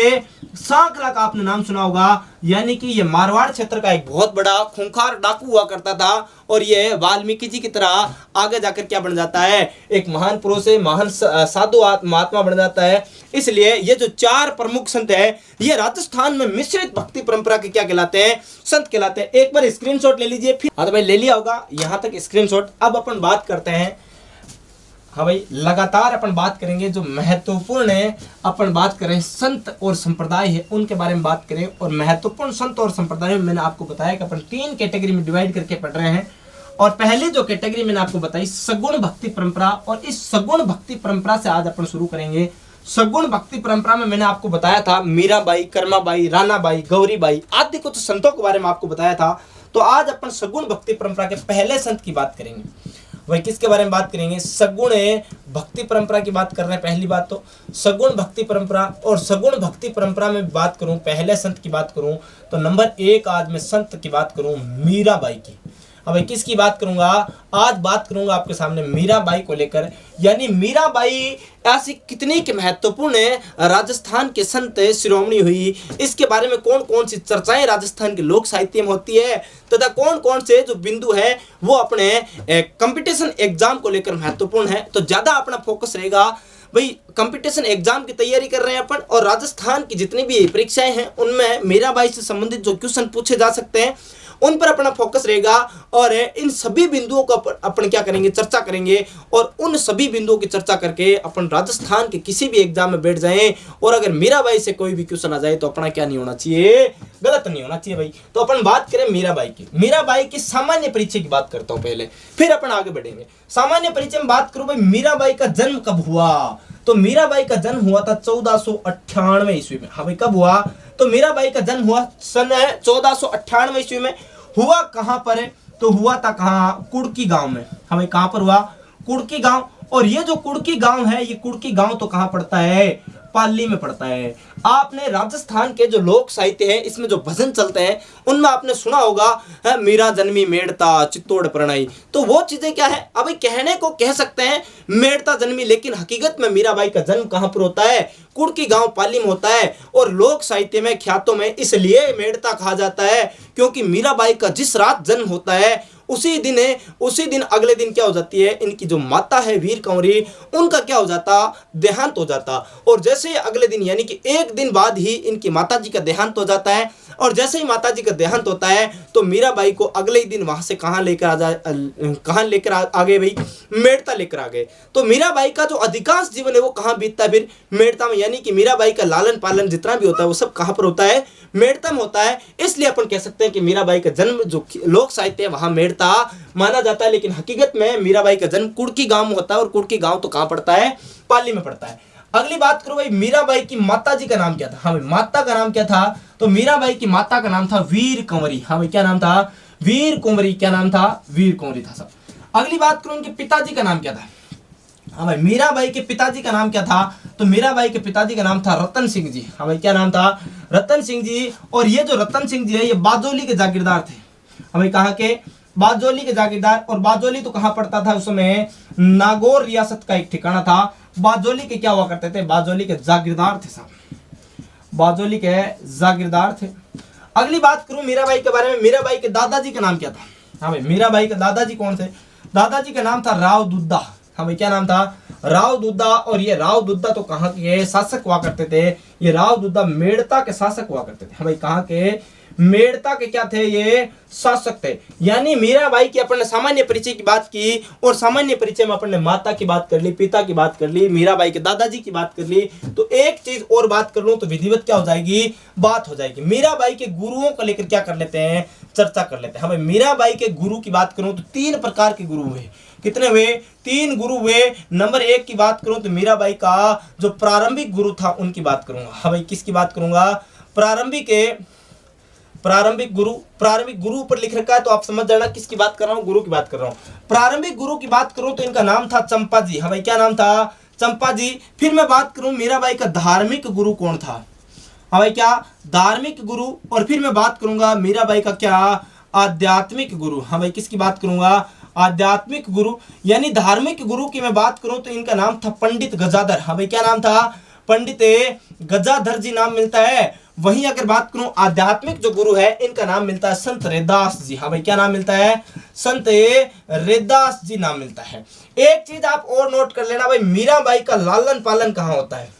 सांखला का आपने नाम सुना होगा। यानी कि ये मारवाड़ क्षेत्र का एक बहुत बड़ा खूंखार डाकू हुआ करता था, और ये वाल्मीकि जी की तरह आगे जाकर क्या बन जाता है, एक महान पुरुष है, महान साधु महात्मा बन जाता है। इसलिए ये जो 4 प्रमुख संत है ये राजस्थान में मिश्रित भक्ति परंपरा के क्या कहलाते हैं, संत कहलाते हैं। एक बार स्क्रीनशॉट ले लीजिए। फिर हाँ तो भाई ले लिया होगा यहाँ तक स्क्रीनशॉट। अब अपन बात करते हैं, हाँ भाई लगातार अपन बात करेंगे जो महत्वपूर्ण है, अपन बात करें संत और संप्रदाय है उनके बारे में बात करें। और महत्वपूर्ण संत और संप्रदाय में मैंने आपको बताया कि अपन 3 कैटेगरी में डिवाइड करके पढ़ रहे हैं। और पहले जो कैटेगरी मैंने आपको बताई सगुण भक्ति परंपरा, और इस सगुण भक्ति परंपरा से आज अपन शुरू करेंगे। सगुण भक्ति परंपरा में मैंने आपको बताया था मीराबाई, कर्माबाई, रानाबाई, गौरीबाई आदि कुछ संतों के बारे में आपको बताया था। तो आज अपन सगुण भक्ति परंपरा के पहले संत की बात करेंगे। वही किसके बारे में बात करेंगे, सगुण भक्ति परंपरा की बात कर रहे हैं। पहली बात तो सगुण भक्ति परंपरा, और सगुण भक्ति परंपरा में बात करूं, पहले संत की बात करूं तो नंबर 1 आज मैं संत की बात करूं मीराबाई की। अब किसकी बात करूंगा, आज बात करूंगा आपके सामने मीराबाई को लेकर। यानी मीराबाई ऐसी कितनी के महत्वपूर्ण है, राजस्थान के संत शिरोमणि हुई। इसके बारे में कौन कौन सी चर्चाएं राजस्थान के लोक साहित्य में होती है, तथा कौन कौन से जो बिंदु है वो अपने कंपटीशन एग्जाम को लेकर महत्वपूर्ण है। तो ज्यादा अपना फोकस रहेगा भाई कंपटीशन एग्जाम की तैयारी कर रहे हैं अपन, और राजस्थान की जितनी भी परीक्षाएं हैं उनमें मीराबाई से संबंधित जो क्वेश्चन पूछे जा सकते हैं उन पर अपना फोकस रहेगा। और इन सभी बिंदुओं का अपन क्या करेंगे, चर्चा करेंगे। और उन सभी बिंदुओं की चर्चा करके अपन राजस्थान के किसी भी एग्जाम में बैठ जाएं, और अगर मीराबाई से कोई भी क्वेश्चन आ जाए तो अपना क्या नहीं होना चाहिए, गलत नहीं होना चाहिए भाई। तो अपन बात करें मीराबाई की। मीराबाई की सामान्य परिचय की बात करता हूं पहले, फिर अपन आगे बढ़ेंगे। सामान्य परिचय में बात करूं भाई, मीराबाई का जन्म कब हुआ, तो मीराबाई का जन्म हुआ था 1498 ईस्वी में। हाँ भाई कब हुआ, तो मीराबाई का जन्म हुआ सन 1498 ईस्वी में। हुआ कहां पर है, तो हुआ था कहां, कुड़की गांव में। हमें कहां पर हुआ, कुड़की गांव। और ये जो कुड़की गांव है, ये कुड़की गांव तो कहां पड़ता है, पाली में पड़ता है। आपने राजस्थान के जो लोक साहित्य है इसमें जो भजन चलते हैं उनमें आपने सुना होगा मीरा जन्मी मेड़ता चित्तौड़ प्रणय। तो वो चीजें क्या है, अब कहने को कह सकते हैं मेड़ता जन्मी, लेकिन हकीकत में मीराबाई का जन्म कहां पर होता है, कुड़की गांव पाली में होता है। और लोक साहित्य में ख्यातों में इसलिए मेड़ता कहा जाता है क्योंकि मीराबाई का जिस रात जन्म होता है उसी दिन अगले दिन क्या हो जाती है, इनकी जो माता है वीर कंवरी उनका क्या हो जाता, देहांत हो जाता। और जैसे ही अगले दिन यानी कि 1 दिन बाद ही इनकी माता जी का देहांत हो जाता है। और जैसे ही माता जी का देहांत होता है तो मीराबाई को अगले ही दिन वहां से कहां लेकर आ गए भाई, मेड़ता लेकर आ गए। तो मीराबाई का जो अधिकांश जीवन है वो कहां बीतता है, फिर मेड़ता में। यानी कि मीराबाई का लालन पालन जितना भी होता है वो सब कहां पर होता है, मेड़ता में होता है। इसलिए अपन कह सकते हैं कि मीराबाई का जन्म जो लोक साहित्य है वहां मेड़ता माना जाता है, लेकिन हकीकत में मीराबाई का जन्म कुड़की गांव में होता है। और कुड़की गांव तो कहां पड़ता है, पाली में पड़ता है। अगली बात करो भाई, मीराबाई की माता जी का नाम क्या था। हाँ भाई माता का नाम क्या था, तो मीराबाई की माता का नाम था वीर कंवरी। हाँ भाई क्या नाम था, वीर कुंवरी। क्या नाम था, वीर कुंवरी था सब। अगली बात करो उनके पिताजी का नाम क्या था। हाँ भाई मीराबाई के पिताजी का नाम क्या था, तो मीराबाई के पिताजी का नाम था रतन सिंह जी। हाँ भाई क्या नाम था, रतन सिंह जी। और ये जो रतन सिंह जी है ये बाजोली के जागीरदार थे। हाँ भाई कहाँ के, बाजोली के जागीरदार। और बाजोली तो कहां पड़ता था उस समय, नागौर रियासत का एक ठिकाना था। बाजोली के क्या हुआ करते थे, बाजोली के जागीरदार थे साहब। बाजोली के जागीरदार थे। अगली बात करूं मीराबाई के बारे में, मीराबाई के दादाजी का नाम क्या था? हाँ भाई, मीराबाई के दादाजी कौन थे? दादाजी का नाम था राव दुद्दा। हाँ भाई, क्या नाम था? राव दुद्दा। और ये राव दुद्दा तो कहाँ के शासक हुआ करते थे? ये राव दुद्दा मेड़ता के शासक हुआ करते थे। हाँ भाई, कहाँ के? मेड़ता के क्या थे? ये शासक थे। यानी मीराबाई की अपन ने सामान्य परिचय की बात की, और सामान्य परिचय में अपन ने माता की बात कर ली, पिता की बात कर ली, मीराबाई के दादाजी की बात कर ली। तो एक चीज और बात कर लूं तो विधिवत क्या हो जाएगी? बात हो जाएगी। मीराबाई के गुरुओं को लेकर क्या कर लेते हैं? चर्चा कर लेते हैं। हमें मीराबाई के गुरु की बात करूं तो 3 प्रकार के गुरु हुए। कितने हुए? 3 गुरु हुए। नंबर 1 की बात करूं तो मीराबाई का जो प्रारंभिक गुरु था उनकी बात करूंगा। हाँ भाई, किसकी बात करूंगा? प्रारंभिक गुरु ऊपर लिख रखा है तो आप समझ जाना किसकी बात कर रहा हूं, गुरु की बात कर रहा हूं। प्रारंभिक गुरु की बात करूं तो इनका नाम था चंपा जी। हाँ भाई, क्या नाम था? चंपा जी। फिर मैं बात करूं मीराबाई का धार्मिक गुरु कौन था? हाँ भाई, क्या? धार्मिक गुरु। और फिर मैं बात करूंगा मीराबाई का क्या? आध्यात्मिक गुरु। हाँ भाई, किसकी बात करूंगा? आध्यात्मिक गुरु। यानी धार्मिक गुरु की मैं बात करूं तो इनका नाम था पंडित गजाधर। हाँ भाई, क्या नाम था? पंडित गजाधर जी नाम मिलता है। वहीं अगर बात करूं आध्यात्मिक जो गुरु है इनका नाम मिलता है संत रैदास जी। हाँ भाई, क्या नाम मिलता है? संत रैदास जी नाम मिलता है। एक चीज आप और नोट कर लेना भाई, मीराबाई का लालन पालन कहाँ होता है?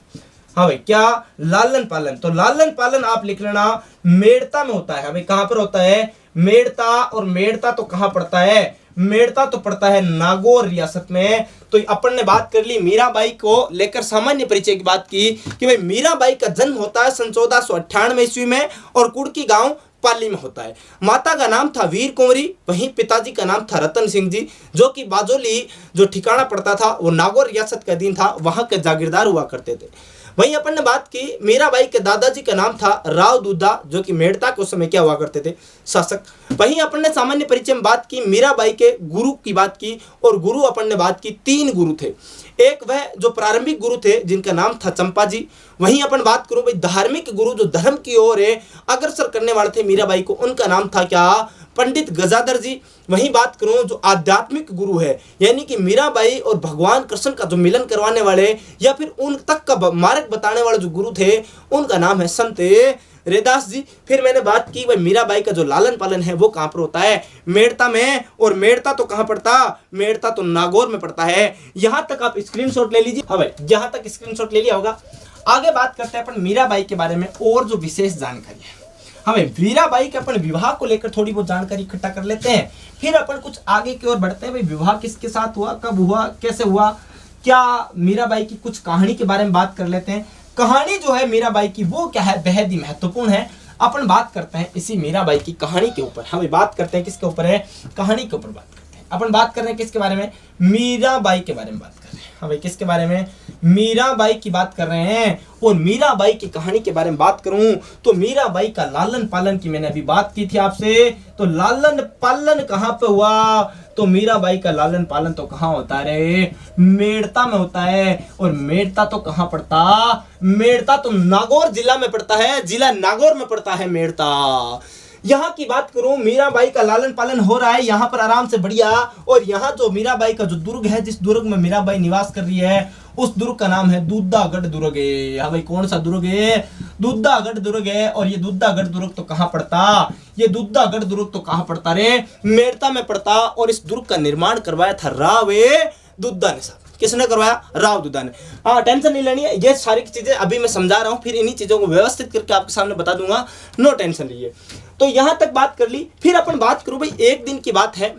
हाँ भाई, क्या? लालन पालन। तो लालन पालन आप लिख लेना मेड़ता में होता है। हाँ भाई, कहां पर होता है? मेड़ता। और मेड़ता तो कहां पड़ता है? मेड़ता तो पड़ता है नागौर रियासत में। तो अपन ने बात कर ली मीराबाई को लेकर सामान्य परिचय की बात की कि भाई मीराबाई का जन्म होता है सन 1498 ईस्वी में और कुड़की गांव पाली में होता है। माता का नाम था वीर कुंवरी, वहीं पिताजी का नाम था रतन सिंह जी, जो कि बाजोली जो ठिकाना पड़ता था वो नागौर रियासत का अधीन था, वहां के जागीरदार हुआ करते थे। वहीं अपन ने बात की मीराबाई के दादाजी का नाम था राव दुद्दा, जो कि मेड़ता के उस समय क्या हुआ करते थे? शासक। वहीं अपन ने सामान्य परिचय में बात की, मीराबाई के गुरु की बात की, और गुरु अपन ने बात की 3 गुरु थे। एक वह जो प्रारंभिक गुरु थे जिनका नाम था चंपा जी। वहीं अपन बात करूं भाई धार्मिक गुरु जो धर्म की ओर अग्रसर करने वाले थे मीराबाई को, उनका नाम था क्या? पंडित गजाधर जी। वहीं बात करूं जो आध्यात्मिक गुरु है यानी कि मीराबाई और भगवान कृष्ण का जो मिलन करवाने वाले या फिर उन तक का मार्ग बताने वाले जो गुरु थे उनका नाम है संत रैदास जी। फिर मैंने बात की भाई मीराबाई का जो लालन पालन है वो कहां पर होता है? मेड़ता में। और मेड़ता तो कहां पड़ता? मेड़ता तो नागौर में पड़ता है। यहां तक आप स्क्रीनशॉट ले लीजिए। हाँ भाई, यहां तक स्क्रीनशॉट ले लिया होगा। आगे बात करते हैं अपन मीराबाई के बारे में और जो विशेष जानकारी है। हमें मीराबाई के अपन विवाह को लेकर थोड़ी बहुत जानकारी इकट्ठा कर लेते हैं, फिर अपन कुछ आगे की ओर बढ़ते हैं। भाई विवाह किसके साथ हुआ, कब हुआ, कैसे हुआ, क्या मीराबाई की कुछ कहानी के बारे में बात कर लेते हैं। कहानी जो है मीराबाई की वो क्या है? बेहद ही महत्वपूर्ण है। अपन बात करते हैं इसी मीराबाई की कहानी के ऊपर। हमें बात करते हैं किसके ऊपर है? कहानी के ऊपर बात करते हैं। अपन बात कर रहे हैं किसके बारे में? मीराबाई के बारे में बात कर रहे हैं। हाँ भाई, किसके बारे में? मीराबाई की बात कर रहे हैं। और मीराबाई की कहानी के बारे में बात करूं तो मीराबाई का लालन पालन की मैंने अभी बात की थी आपसे। तो लालन पालन कहां पे हुआ? तो मीराबाई का लालन पालन तो कहां होता है? मेड़ता में होता है। और मेड़ता तो कहां पड़ता? मेड़ता तो नागौर जिला में पड़ता है, जिला नागौर में पड़ता है मेड़ता। यहाँ की बात करूं मीराबाई का लालन पालन हो रहा है यहाँ पर आराम से बढ़िया। और यहाँ जो मीराबाई का जो दुर्ग है, जिस दुर्ग में मीराबाई निवास कर रही है उस दुर्ग का नाम है दूधागढ़ दुर्ग है। हाँ भाई, कौन सा दुर्ग है? दूधागढ़ दुर्ग है। और ये दूधागढ़ दुर्ग तो कहाँ पड़ता? ये दूधागढ़ दुर्ग तो कहाँ पड़ता रे? मेड़ता में पड़ता। और इस दुर्ग का निर्माण करवाया था राव दुद्दा ने साहब। किसने करवाया? राव दुद्दा ने। हाँ, टेंशन नहीं लेनी है, ये सारी चीजें अभी मैं समझा रहा हूँ, फिर इन्हीं चीजों को व्यवस्थित करके आपके सामने बता दूंगा, नो टेंशन लीजिए। तो यहां तक बात कर ली। फिर अपन बात करूं भाई एक दिन की बात है।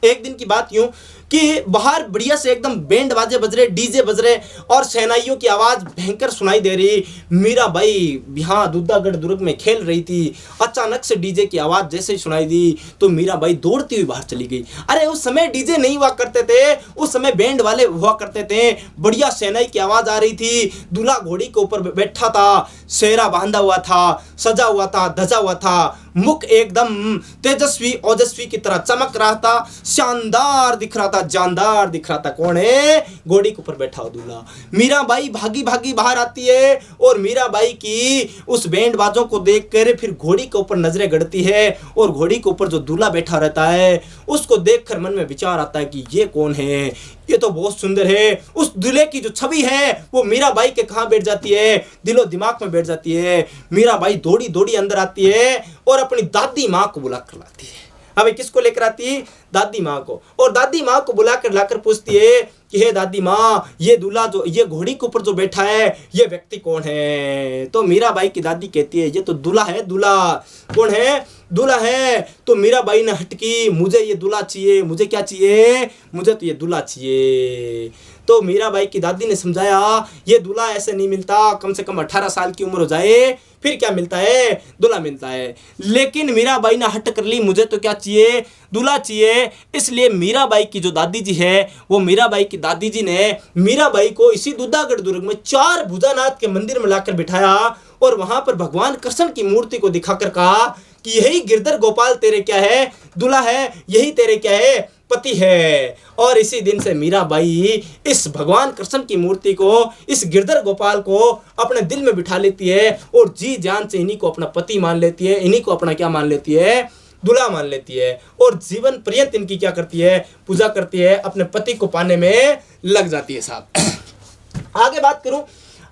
एक दिन की बात यूं कि बाहर बढ़िया से एकदम बैंड बाजे बज रहे, डीजे बज रहे और सेनाइयों की आवाज भयंकर सुनाई दे रही। मीराबाई यहाँ दूधागढ़ दुर्ग में खेल रही थी। अचानक से डीजे की आवाज जैसे ही सुनाई दी तो मीराबाई दौड़ती हुई बाहर चली गई। अरे उस समय डीजे नहीं हुआ करते थे, उस समय बैंड वाले हुआ करते थे। बढ़िया सेनाई की आवाज आ रही थी। दूल्हा घोड़ी के ऊपर बैठा था, सेहरा बांधा हुआ था, सजा हुआ था, धजा हुआ था, मुख एकदम तेजस्वी ओजस्वी की तरह चमक रहा था, शानदार दिख रहा था, था, जानदार दिख रहा था। कौन है? घोड़ी के ऊपर बैठा हुआ दूल्हा। मीराबाई भागी भागी बाहर आती है और मीराबाई की उस बैंड बाजों को देखकर फिर घोड़ी के ऊपर नजरें गड़ती है और घोड़ी के ऊपर जो दूल्हा बैठा रहता है उसको देखकर मन में विचार आता है कि ये कौन है, ये तो बहुत सुंदर है। उस दूल्हे की जो छवि है वो मीराबाई के कहाँ बैठ जाती है? दिलो दिमाग में बैठ जाती है। मीराबाई दौड़ी दौड़ी अंदर आती है और अपनी दादी माँ को बुला कर लाती है। अबे किसको लेकर आती? दादी माँ को। और दादी माँ को बुला कर लाकर पूछती है कि हे दादी माँ, ये दूल्हा जो ये घोड़ी के ऊपर जो बैठा है ये व्यक्ति कौन है? तो मीराबाई की दादी कहती है ये तो दूल्हा है, दूल्हा। कौन है? दूल्हा है। तो मीराबाई ने हटकी, मुझे ये दूल्हा चाहिए। मुझे क्या चाहिए? मुझे तो ये दूल्हा चाहिए। तो मीराबाई की दादी ने समझाया ये दूल्हा ऐसे नहीं मिलता, कम से कम 18 साल की उम्र हो जाए फिर क्या मिलता है? दूल्हा मिलता है। लेकिन मीराबाई ने हट कर ली, मुझे तो क्या चाहिए? दूल्हा चाहिए। इसलिए मीराबाई की जो दादी जी है वो मीराबाई की दादी जी ने मीराबाई को इसी दूधागढ़ दुर्ग में 4 भुजानाथ के मंदिर में लाकर बिठाया और वहां पर भगवान कृष्ण की मूर्ति को दिखाकर कहा कि यही गिरधर गोपाल तेरे क्या है? दूल्हा है। यही तेरे क्या है? पति है। और इसी दिन से मीराबाई इस भगवान कृष्ण की मूर्ति को, इस गिरधर गोपाल को अपने दिल में बिठा लेती है और जी जान से इन्हीं को अपना पति मान लेती है, इन्हीं को अपना क्या मान लेती है? दूल्हा मान लेती है। और जीवन पर्यंत इनकी क्या करती है? पूजा करती है, अपने पति को पाने में लग जाती है। साहब आगे बात करूं,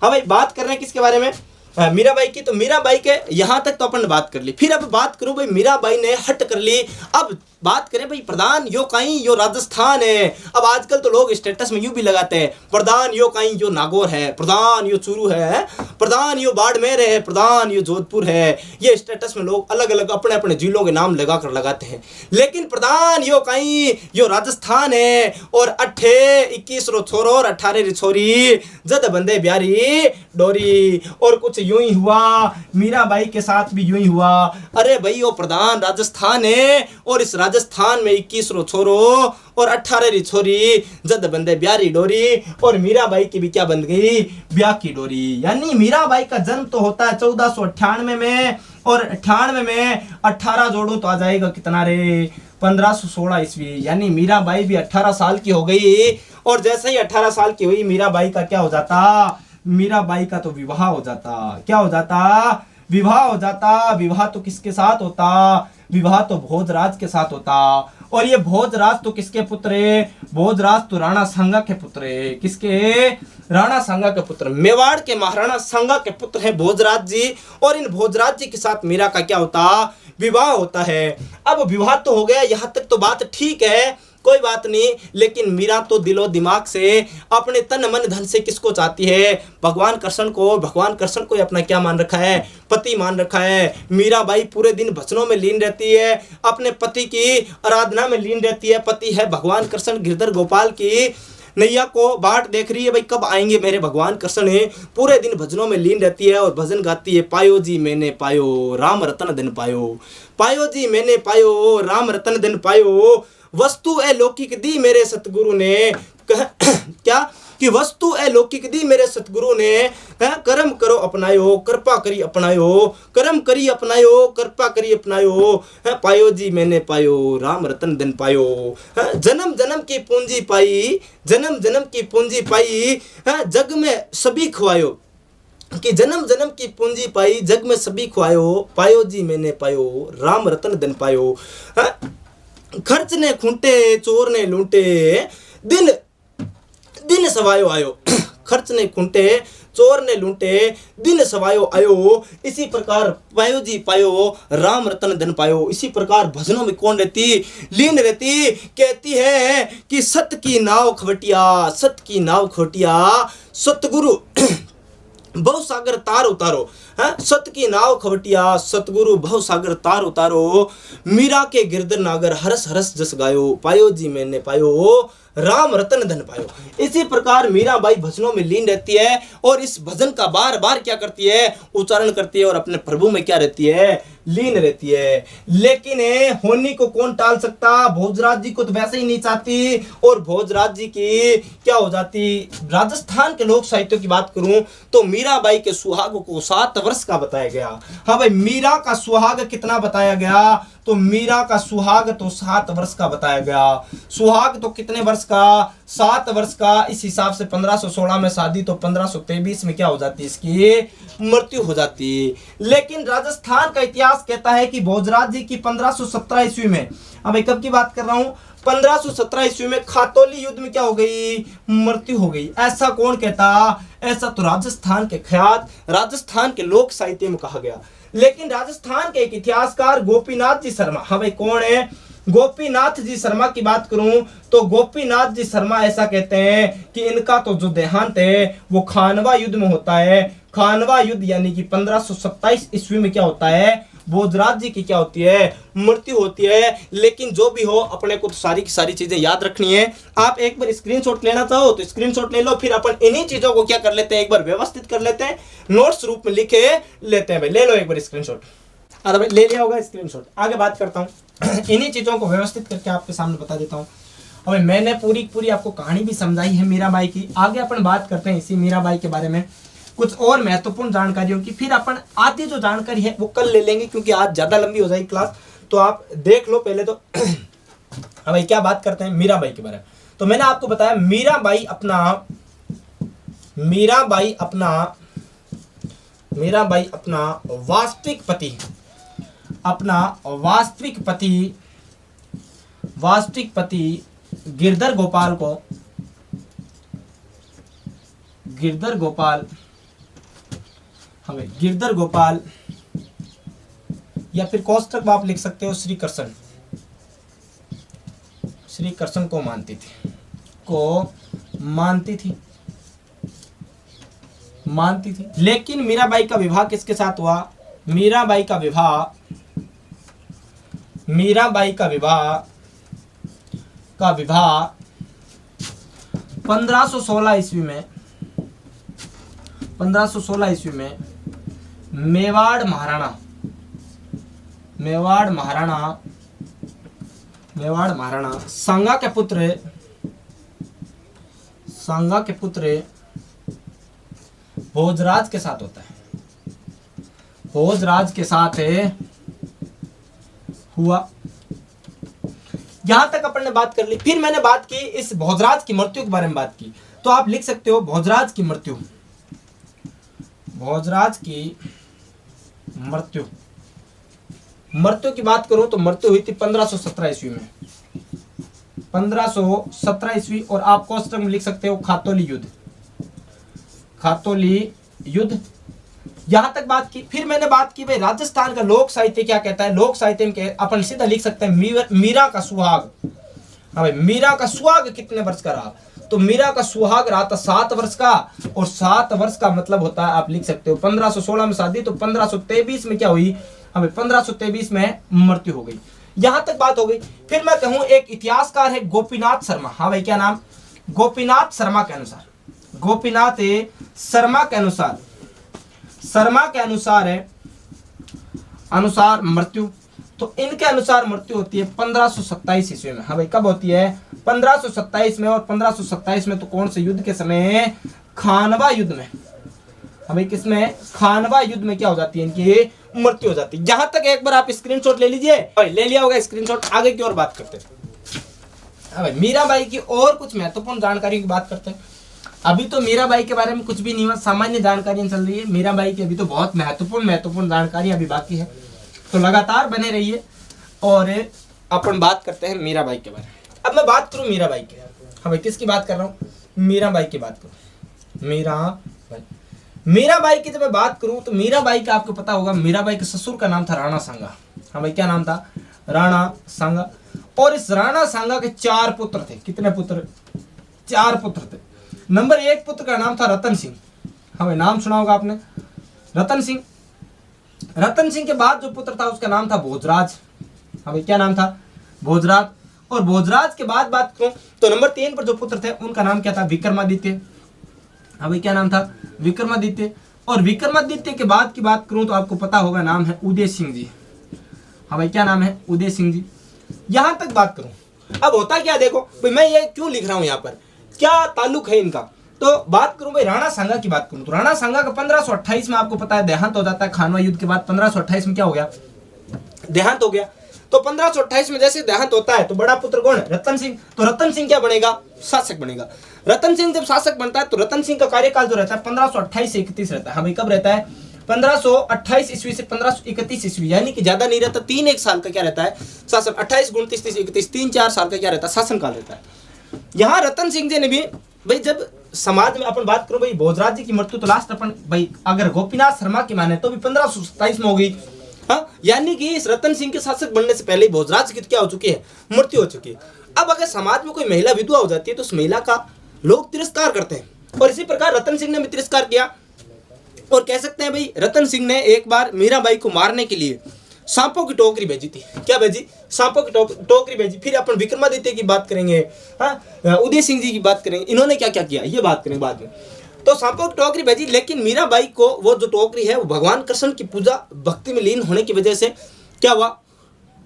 हाँ भाई बात कर रहे हैं किसके बारे में? मीराबाई की। तो मीराबाई के यहाँ तक तो अपन ने बात कर ली। फिर अब बात करूं भाई, मीराबाई ने हट कर ली, अब बात करें भाई प्रधान यो कहीं यो राजस्थान है। अब आजकल तो लोग स्टेटस में यूं भी लगाते हैं प्रधान यो कहीं यो नागौर है, प्रधान यो चूरू है, प्रधान यो बाड़मेर है, प्रधान यो जोधपुर है। ये स्टेटस में लोग अलग अलग अपने अपने जिलों के नाम लगाकर लगाते हैं। लेकिन प्रधान यो कहीं यो राजस्थान है। और 21 रो छोरो और 18 री छोरी जद बंदे ब्यारी डोरी। और कुछ यूं ही हुआ, मीराबाई के साथ भी यूं ही हुआ। अरे भाई वो प्रधान राजस्थान है और इस राजस्थान में 21 रो छोरो और 18 री छोरी जद बंदे ब्यारी डोरी। और मीराबाई की भी क्या बन गई? ब्याह की डोरी। यानी मीराबाई का जन्म तो होता है 1498 में और 98 में 18 जोड़ो तो आ जाएगा कितना रे? 1516 ईस्वी। यानी मीराबाई भी 18 साल की हो गई। और जैसे ही 18 साल की हुई मीराबाई का क्या हो जाता? मीराबाई का तो विवाह हो जाता। क्या हो जाता? विवाह हो जाता। विवाह तो किसके साथ होता? विवाह तो भोजराज के साथ होता। और ये भोजराज तो किसके पुत्र है? भोजराज तो राणा सांगा के पुत्र है। किसके? राणा सांगा के पुत्र, मेवाड़ के महाराणा सांगा के पुत्र हैं भोजराज जी। और इन भोजराज जी के साथ मीरा का क्या होता? विवाह होता है। अब विवाह तो हो गया, यहाँ तक तो बात ठीक है, कोई बात नहीं। लेकिन मीरा तो दिलो दिमाग से अपने तन मन धन से किसको चाहती है? भगवान कृष्ण को। भगवान कृष्ण को अपना क्या मान रखा है? पति मान रखा है। मीराबाई पूरे दिन भजनों में लीन रहती है, अपने पति की आराधना में लीन रहती है। पति है भगवान कृष्ण, गिरधर गोपाल की नैया को बाट देख रही है, भाई कब आएंगे मेरे भगवान कृष्ण है। पूरे दिन भजनों में लीन रहती है और भजन गाती है। पायो जी मैंने पायो राम रतन धन पायो, पायो जी मैंने पायो राम रतन धन पायो। वस्तु अलौकिक दी मेरे सतगुरु ने क्या कि वस्तु अलौकिक दी मेरे सतगुरु ने, कर्म करो अपनायो कृपा करी अपनायो, कर्म करी अपनायो कृपा करी अपनायो। पायो जी मैंने पायो राम रतन धन पायो। जन्म जन्म की पूंजी पाई, जन्म जन्म की पूंजी पाई, जग में सभी खुआयो कि जन्म जन्म की पूंजी पाई, जग में सभी खुआयो। पायो जी मैंने पायो राम रतन धन पायो। खर्च ने खूंटे चोर ने लूंटे, दिन दिन सवायो आयो। खर्च ने खूंटे चोर ने लूंटे, दिन सवायो आयो। इसी प्रकार पायो जी पायो राम रतन धन पायो। इसी प्रकार भजनों में कौन रहती? लीन रहती। कहती है कि सत की नाव खवटिया, सत की नाव खवटिया, सतगुरु बहु सागर तार उतारो। सत की नाव खवटिया, सतगुरु बहु सागर तार उतारो। मीरा के गिरधर नागर हरस हरस जस गायो, पायो जी मैंने पायो राम रतन धन पायो। इसी प्रकार मीराबाई भजनों में लीन रहती है और इस भजन का बार बार क्या करती है? उच्चारण करती है और अपने प्रभु में क्या रहती है? लीन रहती है। लेकिन होनी को कौन टाल सकता? भोजराज जी को तो वैसे ही नहीं चाहती। और भोजराज जी की क्या हो जाती? राजस्थान के लोक साहित्य की बात करूं तो मीराबाई के सुहाग को 7 वर्ष का बताया गया। हाँ भाई, मीरा का सुहाग कितना बताया गया? तो मीरा का सुहाग तो 7 वर्ष का बताया गया। सुहाग तो कितने वर्ष का? 7 वर्ष का। इस हिसाब से 1516 में शादी तो 1523 में क्या हो जाती है? इसकी मृत्यु हो जाती है। लेकिन राजस्थान का इतिहास कहता है कि भोजराज जी की 1517 ईस्वी में, अब कब की बात कर रहा हूं, 1517 ईस्वी में खातौली युद्ध में क्या हो गई? मृत्यु हो गई। ऐसा कौन कहता? ऐसा तो राजस्थान के ख्यात, राजस्थान के लोक साहित्य में कहा गया। लेकिन राजस्थान के एक इतिहासकार गोपीनाथ जी शर्मा, हाँ भाई कौन है? गोपीनाथ जी शर्मा की बात करूं तो गोपीनाथ जी शर्मा ऐसा कहते हैं कि इनका तो जो देहांत है वो खानवा युद्ध में होता है। खानवा युद्ध यानी कि 1527 ईस्वी में क्या होता है? भोजराज जी की क्या होती है? मृत्यु होती है। लेकिन जो भी हो, अपने को तो सारी की सारी चीजें याद रखनी है। आप एक बार स्क्रीनशॉट लेना चाहो तो स्क्रीनशॉट ले लो, फिर अपन इन्हीं चीजों को क्या कर लेते हैं, एक बार व्यवस्थित कर लेते हैं, नोट्स रूप में लिखे लेते हैं। भाई ले लो एक बार स्क्रीनशॉट। अरे भाई ले लिया होगा स्क्रीनशॉट। आगे बात करता हूँ इन्हीं चीजों को व्यवस्थित करके आपके सामने बता देता हूँ। अबे मैंने पूरी आपको कहानी भी समझाई है मीराबाई की। आगे अपन बात करते हैं इसी मीराबाई के बारे में, कुछ और महत्वपूर्ण जानकारियों की। फिर अपन आधी जो जानकारी है वो कल ले लेंगे, क्योंकि आज ज्यादा लंबी हो जाएगी क्लास, तो आप देख लो पहले तो। अब भाई क्या बात करते हैं मीराबाई के बारे में। तो मैंने आपको बताया मीराबाई अपना वास्तविक पति गिरधर गोपाल या फिर कोष्टक में आप लिख सकते हो श्री कृष्ण को मानती थी। लेकिन मीराबाई का विवाह किसके साथ हुआ? मीराबाई का विवाह 1516 ईस्वी में मेवाड़ महाराणा सांगा के पुत्र भोजराज के साथ होता है। भोजराज के साथ हुआ। यहां तक अपन ने बात कर ली। फिर मैंने बात की इस भोजराज की मृत्यु के बारे में बात की, तो आप लिख सकते हो भोजराज की मृत्यु की बात करूं तो मृत्यु हुई थी 1517 ईस्वी में। 1517 ईस्वी। और आप कोष्टक में लिख सकते हो खातौली युद्ध। यहां तक बात की। फिर मैंने बात की भाई राजस्थान का लोक साहित्य क्या कहता है। लोक साहित्य में अपन सीधा लिख सकते हैं मीरा का सुहाग। हाँ भाई मीरा का सुहाग कितने वर्ष का रहा? तो मीरा का सुहाग रहा था 7 वर्ष का। और 7 वर्ष का मतलब होता है, आप लिख सकते हो 1516 में शादी तो 1523 में क्या हुई? हमें 1523 में मृत्यु हो गई। यहां तक बात हो गई। फिर मैं कहूं एक इतिहासकार है गोपीनाथ शर्मा। हाँ भाई क्या नाम? गोपीनाथ शर्मा के अनुसार मृत्यु, तो इनके अनुसार मृत्यु होती है 1527 ईस्वी में। हाँ भाई कब होती है? 1527 में। और 1527 में तो कौन से युद्ध के समय? खानवा युद्ध में। हाँ भाई किसमें? खानवा युद्ध में क्या हो जाती है? इनकी मृत्यु हो जाती है। यहां तक एक बार आप स्क्रीनशॉट ले लीजिए। भाई ले लिया होगा स्क्रीनशॉट। आगे की ओर बात करते हैं। हाँ भाई मीराबाई की और कुछ महत्वपूर्ण जानकारी की बात करते हैं। अभी तो मीराबाई के बारे में कुछ भी नहीं हुआ, सामान्य जानकारी चल रही है। मीराबाई की अभी तो बहुत महत्वपूर्ण जानकारी अभी बाकी है, तो लगातार बने रहिए और अपन बात करते हैं मीराबाई के बारे में। अब मैं बात करूं मीराबाई की। हाँ भाई किसकी बात कर रहा हूं? मीराबाई की बात करूं। मीराबाई की जब मैं बात करूं तो मीराबाई का आपको पता होगा मीराबाई के ससुर का नाम था राणा सांगा। हाँ भाई क्या नाम था? राणा सांगा। और इस राणा सांगा के 4 पुत्र थे। कितने पुत्र? 4 पुत्र थे। नंबर 1 पुत्र का नाम था रतन सिंह। हमें नाम सुना होगा आपने, रतन सिंह। रतन सिंह के बाद जो पुत्र था उसका नाम था भोजराज। हमें क्या नाम था? भोजराज। और भोजराज के बाद बात करूं तो नंबर 3 पर जो पुत्र थे उनका नाम क्या था? विक्रमादित्य। हमें क्या नाम था? विक्रमादित्य। और विक्रमादित्य के बाद की बात करूं तो आपको पता होगा नाम है उदय सिंह जी। हमें क्या नाम है? उदय सिंह जी। यहां तक बात करूं, अब होता क्या देखो भाई, मैं ये क्यों लिख रहा हूं यहाँ पर, क्या ताल्लुक है इनका। तो बात करूं भाई राणा सांगा की बात करूं तो राणा सांगा का 1528 में आपको पता है देहांत हो जाता है। खानवा युद्ध के बाद 1528 में क्या हो गया? देहांत हो गया। तो 1528 में जैसे देहांत होता है तो बड़ा पुत्र कौन? रतन सिंह। तो रतन सिंह क्या बनेगा? शासक बनेगा। रतन सिंह जब शासक बनता है तो रतन सिंह का कार्यकाल जो रहता है 1528 से 31 रहता है। हाँ भाई, कब रहता है? 1528 ईस्वी से 1531 ईस्वी, यानी कि ज्यादा नहीं रहता, 1 साल का क्या रहता है? शासन। 28 29 30 31, 3-4 साल का क्या रहता है? शासन काल रहता है। यहाँ रतन सिंह जी ने भी भाई, जब समाज में अपन बात करो भाई, भोजराज जी की मृत्यु तो लास्ट अपन भाई अगर गोपीनाथ शर्मा की माने तो भी 1527 में हो गई। हाँ, यानी कि इस रतन सिंह के शासक बनने से पहले ही भोजराज की क्या हो चुकी है? मृत्यु हो चुकी है। अब अगर समाज में कोई महिला विधवा हो जाती है तो उस महिला का लोग तिरस्कार करते हैं, और इसी प्रकार रतन सिंह ने भी तिरस्कार किया। और कह सकते हैं भाई, रतन सिंह ने एक बार मीराबाई को मारने के लिए सांपों की टोकरी भेजी थी। क्या भेजी? सांपों की टोकरी भेजी। फिर अपन विक्रमादित्य की बात करेंगे, हाँ, उदय सिंह जी की बात करेंगे, इन्होंने क्या क्या किया ये बात करेंगे बाद में। तो सांपों की टोकरी भेजी, लेकिन मीराबाई को वो जो टोकरी है वो भगवान कृष्ण की पूजा भक्ति में लीन होने की वजह से क्या हुआ?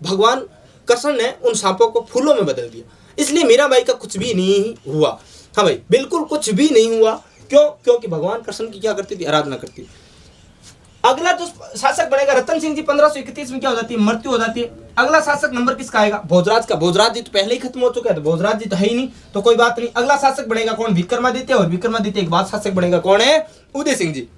भगवान कृष्ण ने उन सांपों को फूलों में बदल दिया, इसलिए मीराबाई का कुछ भी नहीं हुआ। हाँ भाई, बिल्कुल कुछ भी नहीं हुआ। क्यों? क्योंकि भगवान कृष्ण की क्या करती थी? आराधना करती। अगला जो शासक बनेगा रतन सिंह जी, 1531 में क्या हो जाती है? मृत्यु हो जाती है। अगला शासक नंबर किसका आएगा? भोजराज का। भोजराज जी तो पहले ही खत्म हो चुका है, तो भोजराज जी तो है ही नहीं, तो कोई बात नहीं। अगला शासक बनेगा कौन? विक्रमादित्य। और विक्रमादित्य के बाद शासक बनेगा कौन है? उदय सिंह जी।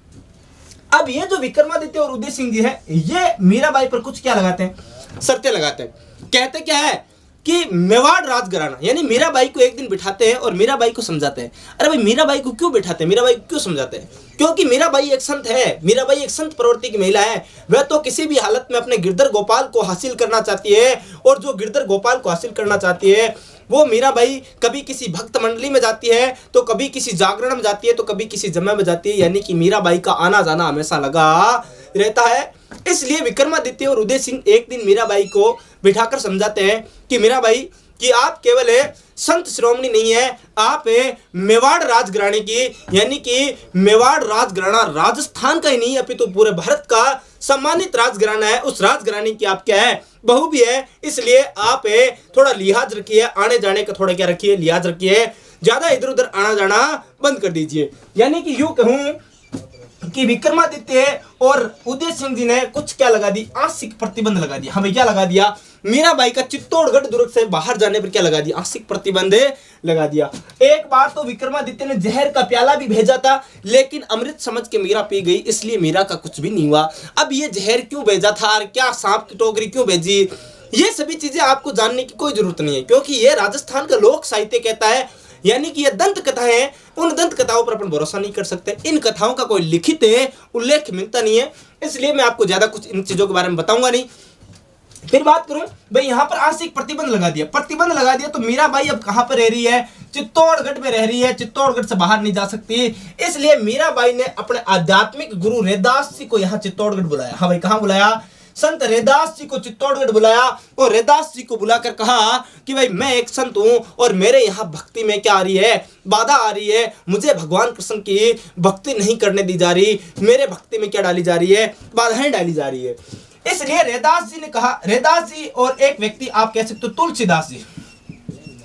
अब ये जो विक्रमादित्य और उदय सिंह जी है, ये मीराबाई पर कुछ क्या लगाते हैं? शर्तें लगाते हैं। कहते क्या है कि मेवाड़ राज घराना, यानी मीराबाई को एक दिन बिठाते हैं और मीराबाई को समझाते हैं। अरे भाई, मीराबाई को क्यों बिठाते हैं? मीराबाई को क्यों समझाते हैं? क्योंकि मीराबाई एक संत है, मीराबाई एक संत प्रवृत्ति की महिला है। वह तो किसी भी हालत में अपने गिरधर गोपाल को हासिल करना चाहती है, और जो गिरधर गोपाल को हासिल करना चाहती है वो मीराबाई कभी किसी भक्त मंडली में जाती है, तो कभी किसी जागरण में जाती है, तो कभी किसी जमा में जाती है। यानी कि मीराबाई का आना जाना हमेशा लगा रहता है। इसलिए विक्रमादित्य और उदय सिंह एक दिन मीराबाई को बिठाकर समझाते हैं कि मीराबाई कि आप केवल संत शिरोमणि नहीं है, आप मेवाड़ राजघराने की, यानी कि मेवाड़ राजघराना राजस्थान का ही नहीं अपितु पूरे भारत का सम्मानित राजघराना है। उस राजघराने की आप क्या है? बहू भी है। इसलिए आप थोड़ा लिहाज रखिए, आने जाने का थोड़ा क्या रखिए? लिहाज रखिए। ज्यादा इधर उधर आना जाना बंद कर दीजिए। यानी कि यूं कहूं कि विक्रमादित्य और उदय सिंह जी ने कुछ क्या लगा दी? आंशिक प्रतिबंध लगा दिया। हमें क्या लगा दिया? मीराबाई का चित्तौड़गढ़ दुर्ग से बाहर जाने पर क्या लगा दिया? आंशिक प्रतिबंध लगा दिया। एक बार तो विक्रमादित्य ने जहर का प्याला भी भेजा था, लेकिन अमृत समझ के मीरा पी गई, इसलिए मीरा का कुछ भी नहीं हुआ। अब ये जहर क्यों भेजा था, क्या सांप की टोकरी क्यों भेजी, ये सभी चीजें आपको जानने की कोई जरूरत नहीं है, क्योंकि ये राजस्थान का लोक साहित्य कहता है। यानी कि ये दंत कथाएं हैं, उन दंत कथाओं पर अपन भरोसा नहीं कर सकते। इन कथाओं का कोई लिखित उल्लेख मिलता नहीं है, इसलिए मैं आपको ज्यादा कुछ इन चीजों के बारे में बताऊंगा नहीं। फिर बात करूं भाई, यहाँ पर आंशिक प्रतिबंध लगा दिया। प्रतिबंध लगा दिया तो मीराबाई अब कहां पर रह रही है? चित्तौड़गढ़ में रह रही है। चित्तौड़गढ़ से बाहर नहीं जा सकती, इसलिए मीराबाई ने अपने आध्यात्मिक गुरु रैदास जी को यहाँ चित्तौड़गढ़ बुलाया। हाँ भाई, कहां बुलाया? संत रैदास जी को चित्तौड़गढ़ बुलाया, और रैदास जी को बुलाकर कहा कि भाई मैं एक संत हूं और मेरे यहाँ भक्ति में क्या आ रही है? बाधा आ रही है। मुझे भगवान कृष्ण की भक्ति नहीं करने दी जा रही, मेरे भक्ति में क्या डाली जा रही है? बाधाएं डाली जा रही है। इसलिए रैदास जी ने कहा, रैदास जी और एक व्यक्ति आप कह सकते हो तुलसीदास जी,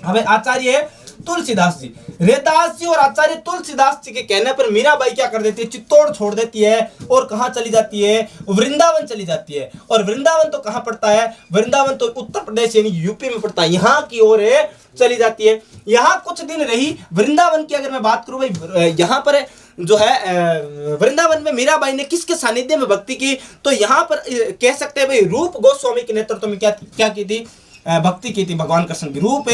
हमें आचार्य तुलसीदास जी, रैदास जी और आचार्य तुलसीदास जी के कहने पर मीराबाई क्या कर देती है? चित्तौड़ छोड़ देती है और कहां चली जाती है? वृंदावन चली जाती है। और वृंदावन तो कहां पड़ता है? वृंदावन तो उत्तर प्रदेश यानी यूपी में पड़ता है, यहाँ की ओर चली जाती है। यहाँ कुछ दिन रही। वृंदावन की अगर मैं बात करूं भाई, यहाँ पर जो है वृंदावन में मीराबाई ने किसके सानिध्य में भक्ति की? तो यहाँ पर कह सकते हैं भाई रूप गोस्वामी के नेतृत्व में क्या की थी? भक्ति की थी भगवान कृष्ण की। रूप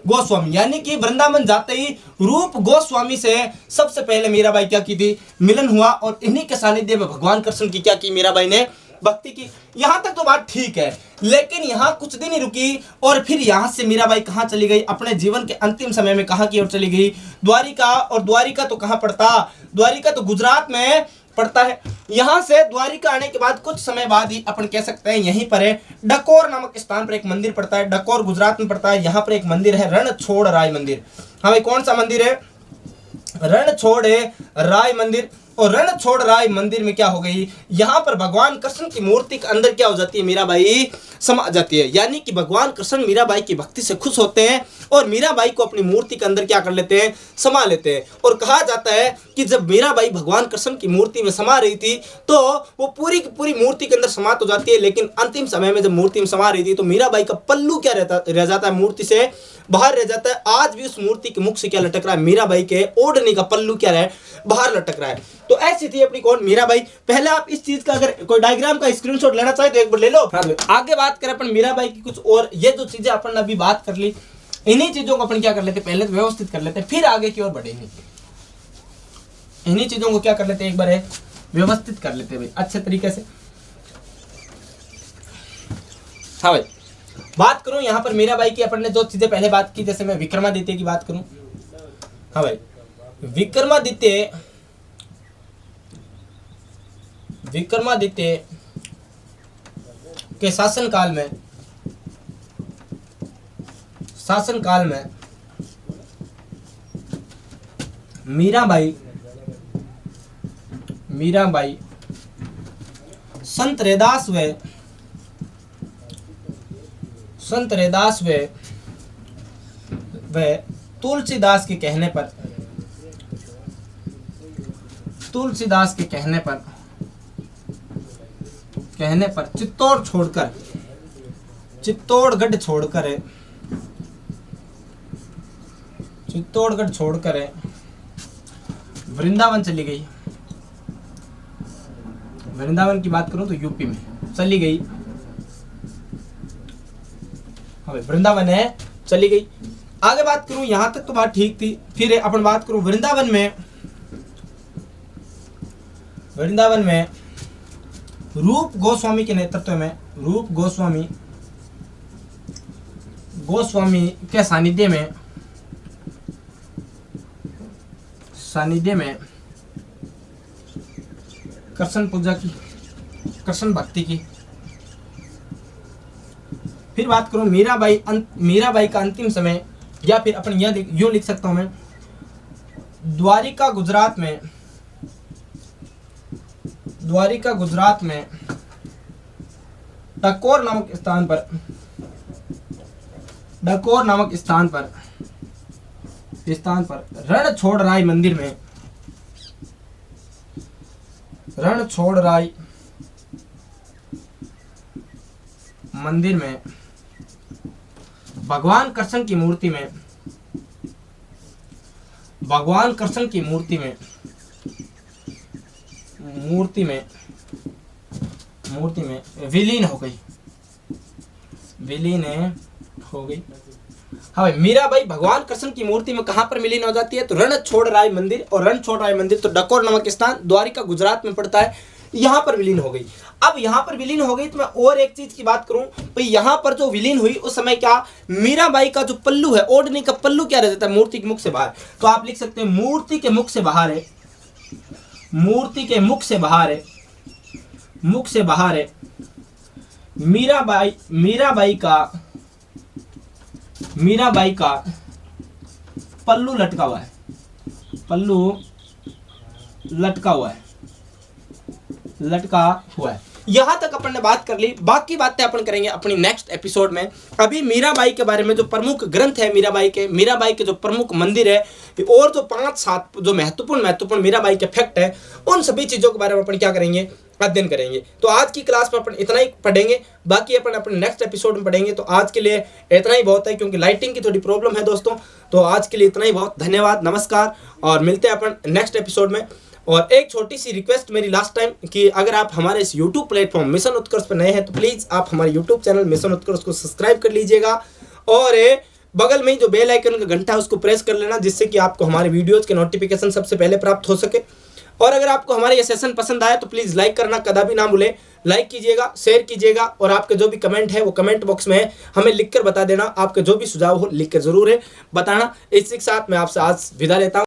गोस्वामी, यानी कि वृंदावन जाते ही रूप गोस्वामी से सबसे पहले मीराबाई क्या की थी? मिलन हुआ, और इन्हीं के सानिध्य में भगवान कृष्ण की क्या की? मीराबाई ने भक्ति की। यहां तक तो बात ठीक है, लेकिन यहां कुछ दिन ही रुकी और फिर यहां से मीराबाई कहां चली गई? अपने जीवन के अंतिम समय में कहां की ओर चली गई? द्वारिका। और द्वारिका तो कहां पड़ता? द्वारिका तो गुजरात में पड़ता है। यहां से द्वारिका आने के बाद कुछ समय बाद ही अपन कह सकते हैं यहीं पर है डकोर नामक स्थान पर एक मंदिर पड़ता है। डकोर गुजरात में पड़ता है। यहाँ पर एक मंदिर है रणछोड़ राय मंदिर। हाँ भाई, कौन सा मंदिर है? रणछोड़ राय मंदिर। और रण छोड़ राय मंदिर में क्या हो गई, यहाँ पर भगवान कृष्ण की मूर्ति के अंदर क्या हो जाती है, मीराबाई समा जाती है। यानी कि भगवान कृष्ण मीराबाई की भक्ति से खुश होते हैं और मीराबाई को अपनी मूर्ति के अंदर क्या कर लेते हैं, समा लेते हैं। और कहा जाता है कि जब मीराबाई भगवान कृष्ण की मूर्ति में समा रही थी तो वो पूरी की पूरी मूर्ति के अंदर समा तो जाती है, लेकिन अंतिम समय में जब मूर्ति में समा रही थी तो मीराबाई का पल्लू क्या रह जाता है, मूर्ति से बाहर रह जाता है। आज भी उस मूर्ति के मुख से क्या लटक रहा है, मीराबाई के ओढ़ने का पल्लू क्या है, बाहर लटक रहा है। तो ऐसी थी अपनी कौन, मीराबाई। पहले आप इस चीज का अगर कोई डायग्राम का स्क्रीनशॉट लेना चाहे तो एक बार ले लो। आगे बात करें अपन मीराबाई की कुछ और, ये जो चीजें अपन अभी बात कर ली, इन्हीं चीजों को अपन क्या कर लेते, पहले तो व्यवस्थित कर लेते, फिर आगे की ओर बढ़ेंगे। इन्हीं चीजों को क्या कर लेते, एक बार है व्यवस्थित कर लेते भाई अच्छे तरीके से। हाँ भाई, बात करूं यहाँ पर मीराबाई की, अपन ने जो चीजें पहले बात की, जैसे मैं विक्रमादित्य की बात करूं। हाँ भाई, विक्रमादित्य के शासन काल में मीराबाई संत रैदास व तुलसीदास के कहने पर चित्तौड़गढ़ छोड़कर वृंदावन चली गई। वृंदावन की बात करूं तो यूपी में चली गई। हाँ, वृंदावन है चली गई। आगे बात करूं, यहां तक तो बात ठीक थी। फिर अपन बात करूं वृंदावन में रूप गोस्वामी के नेतृत्व में, रूप गोस्वामी के सानिध्य में कृष्ण पूजा की, कृष्ण भक्ति की। फिर बात करूं मीराबाई का अंतिम समय, या फिर अपन यूं लिख सकता हूं मैं, द्वारिका गुजरात में डकोर नामक स्थान पर रण छोड़ राय मंदिर में भगवान कृष्ण की मूर्ति में विलीन हो गई। हाँ भाई, मीराबाई भगवान कृष्ण की मूर्ति में कहां पर विलीन हो जाती है, तो रण छोड़ राय मंदिर, और रण छोड़ राय मंदिर तो डकोर नामक स्थान द्वारिका गुजरात में पड़ता है, यहां पर विलीन हो गई। अब यहां पर विलीन हो गई तो मैं और एक चीज की बात करूं, भाई यहां पर जो विलीन हुई उस समय क्या, मीराबाई का जो पल्लू है, ओढ़ने का पल्लू क्या रह जाता है, मूर्ति के मुख से बाहर। तो आप लिख सकते हैं मूर्ति के मुख से बाहर है मीराबाई का पल्लू लटका हुआ है। यहां तक अपन ने बात कर ली, बाकी बातें अपन करेंगे अपनी नेक्स्ट एपिसोड में। अभी मीराबाई के बारे में जो प्रमुख ग्रंथ है मीराबाई के जो प्रमुख मंदिर है, और जो 5-7 जो महत्वपूर्ण मीराबाई के फैक्ट है, उन सभी चीजों के बारे में अपन क्या करेंगे, अध्ययन करेंगे। तो आज की क्लास में अपन इतना ही पढ़ेंगे, बाकी अपन अपने नेक्स्ट एपिसोड में पढ़ेंगे। तो आज के लिए इतना ही बहुत है, क्योंकि लाइटिंग की थोड़ी प्रॉब्लम है दोस्तों। तो आज के लिए इतना ही बहुत, धन्यवाद, नमस्कार, और मिलते हैं अपन नेक्स्ट एपिसोड में। और एक छोटी सी रिक्वेस्ट मेरी लास्ट टाइम कि अगर आप हमारे इस यूट्यूब प्लेटफॉर्म मिशन उत्कर्ष पर नए हैं तो प्लीज़ आप हमारे यूट्यूब चैनल मिशन उत्कर्ष को सब्सक्राइब कर लीजिएगा, और बगल में ही जो बेल आइकन का घंटा है उसको प्रेस कर लेना, जिससे कि आपको हमारे वीडियोज़ के नोटिफिकेशन सबसे पहले प्राप्त हो सके। और अगर आपको हमारे ये सेशन पसंद आया तो प्लीज़ लाइक करना कदापि ना भूलें। लाइक कीजिएगा, शेयर कीजिएगा, और आपके जो भी कमेंट है वो कमेंट बॉक्स में है, हमें लिखकर बता देना। आपके जो भी सुझाव हो लिखकर जरूर है बताना। इसी के साथ मैं आपसे आज विदा लेता हूँ।